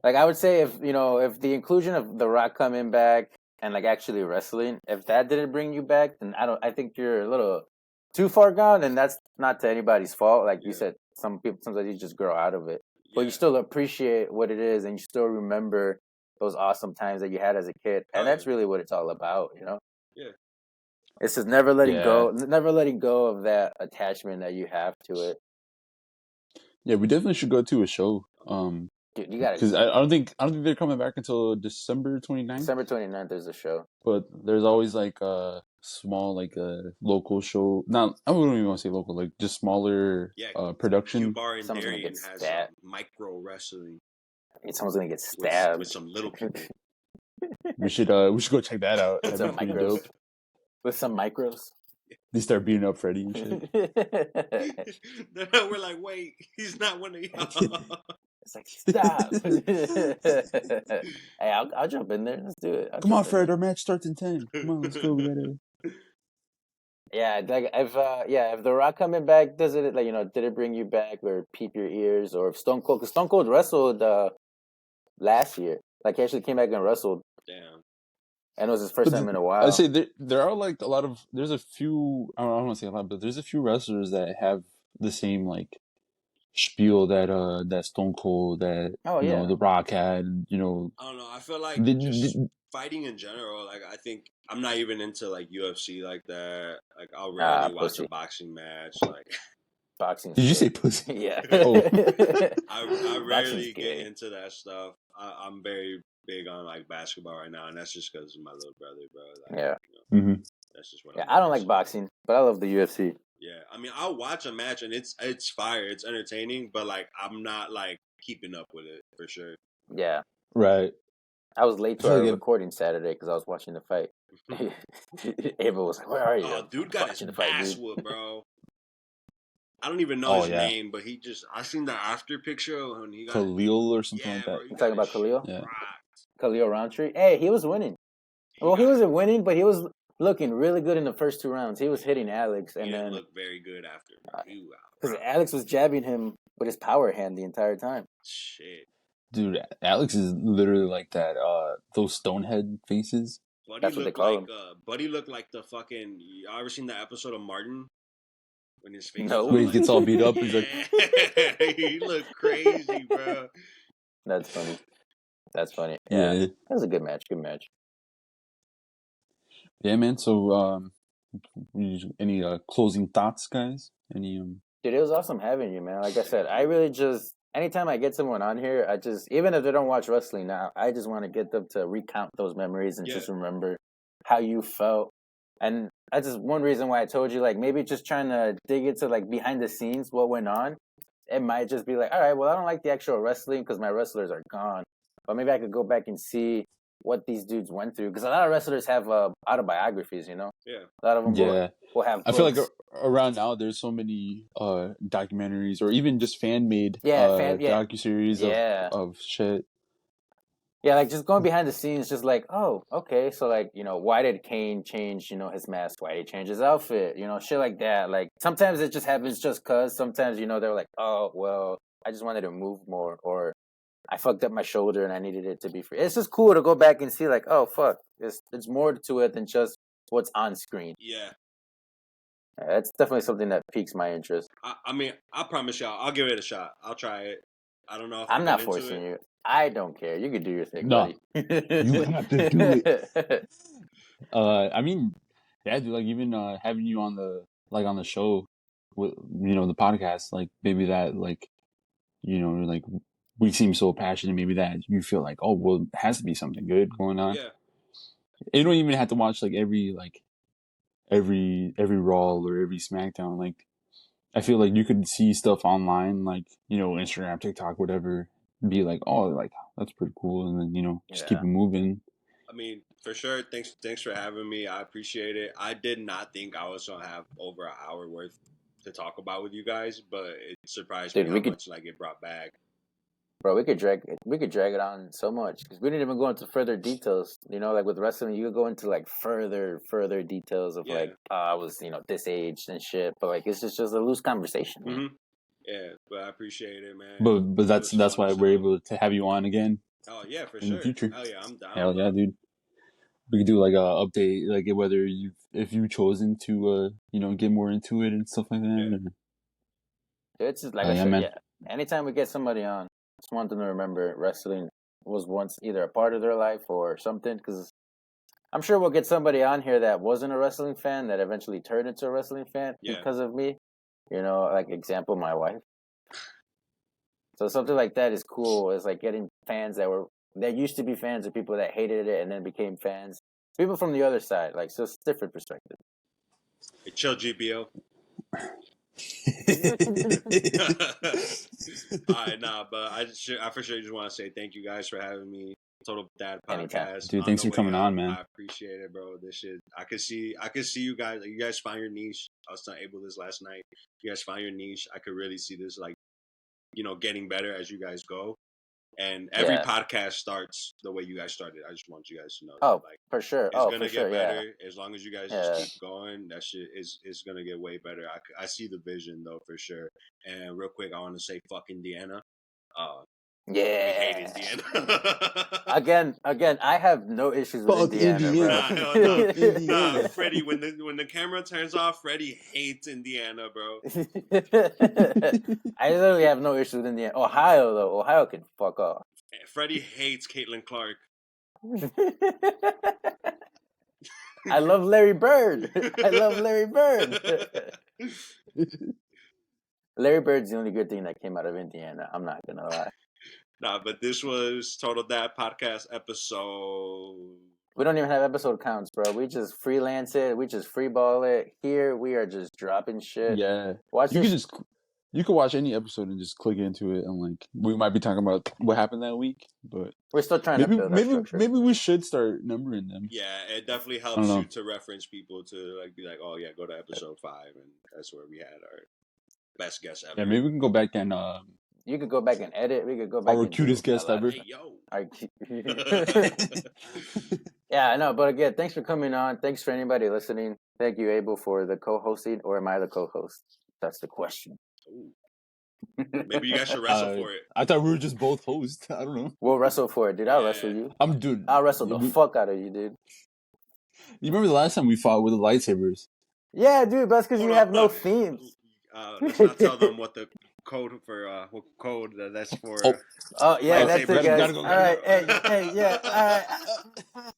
Like I would say, if the inclusion of The Rock coming back and like actually wrestling, if that didn't bring you back, then I think you're a little too far gone, and that's not to anybody's fault. Like you said, some people sometimes you just grow out of it, but you still appreciate what it is, and you still remember those awesome times that you had as a kid, and that's really what it's all about, Yeah. It's just never letting go of that attachment that you have to it. Yeah, we definitely should go to a show. Dude, you gotta. Because I don't think they're coming back until December 29th. December 29th there's a show. But there's always like a small like a local show. Not I wouldn't even want to say local, like just smaller production. Q-Bar in Darien has micro wrestling. Someone's gonna get stabbed with some little people. we should go check that out. With That'd some be pretty micros. dope. With some micros. They start beating up Freddy and shit. We're like, wait, he's not one of y'all. It's like, stop. Hey, I'll jump in there. Let's do it. Come on, Fred. Our match starts in 10. Come on, let's go. We gotta. Yeah, like if The Rock coming back, does it like did it bring you back or peep your ears, or if Stone Cold, because Stone Cold wrestled last year, like he actually came back and wrestled. Damn. And it was his first time in a while. I say there are like a lot of there's a few I don't want to say a lot, but there's a few wrestlers that have the same like spiel that Stone Cold that The Rock had. I don't know. I feel like just fighting in general. Like I think I'm not even into like UFC like that. Like I'll rarely watch a boxing match. Like boxing. Did you say pussy? Yeah. Oh. I rarely get into that stuff. I'm very big on like basketball right now, and that's just because of my little brother, bro. Like, that's just what. I don't like boxing, but I love the UFC. Yeah, I mean, I'll watch a match and it's fire, it's entertaining, but like I'm not like keeping up with it for sure. Yeah. Right. I was late to our recording Saturday because I was watching the fight. Ava was like, "Where are you?" Oh, dude got his ass whooped, bro. I don't even know his name, but I seen the after picture when he got Khalil or something like that. bro, You talking about Khalil? Yeah. Khalil Roundtree. Hey, he was winning. He wasn't winning, but he was looking really good in the first 2 rounds. He was hitting Alex, and then looked very good after. Because Alex was jabbing him with his power hand the entire time. Shit. Dude, Alex is literally like that. Those stonehead faces. That's what they call him. Buddy looked like the fucking. You ever seen that episode of Martin? When his face When he gets all beat up, he's like, he looked crazy, bro. That's funny. yeah. That was a good match. Yeah, man. So, any closing thoughts, guys? Dude, it was awesome having you, man. Like I said, I really just anytime I get someone on here, I just even if they don't watch wrestling now, I just want to get them to recount those memories and just remember how you felt. And that's just one reason why I told you, like, maybe just trying to dig into like behind the scenes what went on. It might just be like, all right, well, I don't like the actual wrestling because my wrestlers are gone, but maybe I could go back and see what these dudes went through because a lot of wrestlers have autobiographies, you know. Yeah, a lot of them will have. I feel like around now there's so many documentaries or even just fan made docuseries of shit. Yeah, like just going behind the scenes, just like, oh, okay, so like, you know, why did Kane change, you know, his mask? Why did he change his outfit? You know, shit like that. Like sometimes it just happens just cause. Sometimes, you know, they're like, oh, well, I just wanted to move more, or I fucked up my shoulder and I needed it to be free. It's just cool to go back and see, like, oh fuck, it's more to it than just what's on screen. Yeah. It's definitely something that piques my interest. I mean, I promise y'all, I'll give it a shot. I'll try it. I don't know if I'm not forcing you. I don't care. You can do your thing, buddy. You have to do it. I mean, yeah, dude, like even having you on the show with the podcast, like maybe that like like we seem so passionate, maybe that you feel like, oh well, it has to be something good going on. Yeah. You don't even have to watch like every Raw or every SmackDown. Like I feel like you could see stuff online, like Instagram, TikTok, whatever, be like, oh, like that's pretty cool, and then just keep it moving. I mean, for sure. Thanks for having me. I appreciate it. I did not think I was gonna have over an hour worth to talk about with you guys, but it surprised me how much like it brought back. Bro, we could drag it on so much because we didn't even go into further details. You know, like with wrestling, you could go into like further details of like I was this age and shit, but like it's just a loose conversation. Mm-hmm. Yeah, but I appreciate it, man. But that's why we're able to have you on again. Oh yeah, for in sure. the future. Hell yeah, I'm down. Hell yeah, dude. We could do like a update, like whether if you've chosen to get more into it and stuff like that. Yeah. It's just like I said, man. Anytime we get somebody on, just want them to remember wrestling was once either a part of their life or something. Because I'm sure we'll get somebody on here that wasn't a wrestling fan that eventually turned into a wrestling fan because of me. You know, like example, my wife. So something like that is cool. It's like getting fans that used to be fans of people that hated it and then became fans. People from the other side, like, so it's a different perspective. Hey, chill, GBO. Alright, but I for sure just want to say thank you guys for having me. Total Dad Podcast. Dude, thanks for coming on, man. I appreciate it, bro. This shit, I could see you guys. You guys find your niche. I was telling Abel this last night. You guys find your niche. I could really see this, like, getting better as you guys go. And every podcast starts the way you guys started. I just want you guys to know that. Like, for sure. It's gonna get better as long as you guys just keep going. That shit is gonna get way better. I see the vision though, for sure. And real quick, I want to say fuck Indiana. We hate Indiana. Again, I have no issues with Indiana, bro. Nah, Freddie, when the camera turns off, Freddie hates Indiana, bro. I literally have no issues with Indiana. Ohio can fuck off. Freddie hates Caitlin Clark. I love Larry Bird. Larry Bird's the only good thing that came out of Indiana. I'm not gonna lie. Nah, but this was Total Dad Podcast episode. We don't even have episode counts, bro. We just freelance it. We just freeball it. Here we are just dropping shit. Yeah. Watch you this. can just You could watch any episode and just click into it, and like we might be talking about what happened that week, but we're still trying to build our structure. Maybe we should start numbering them. Yeah, it definitely helps you to reference people to like be like, oh yeah, go to episode 5, and that's where we had our best guest ever. Yeah, maybe we can go back and you could go back and edit. We could go back. Our cutest guest ever. Hey, yo. Yeah, I know. But again, thanks for coming on. Thanks for anybody listening. Thank you, Abel, for the co-hosting, or am I the co-host? That's the question. Ooh. Maybe you guys should wrestle for it. I thought we were just both hosts. I don't know. We'll wrestle for it, dude. I'll wrestle you. I'll wrestle the fuck out of you, dude. You remember the last time we fought with the lightsabers? Yeah, dude. But that's because you have no themes. Let's not tell them what the code for that's for. Oh yeah, that's the guys. All right, hey, yeah. All right.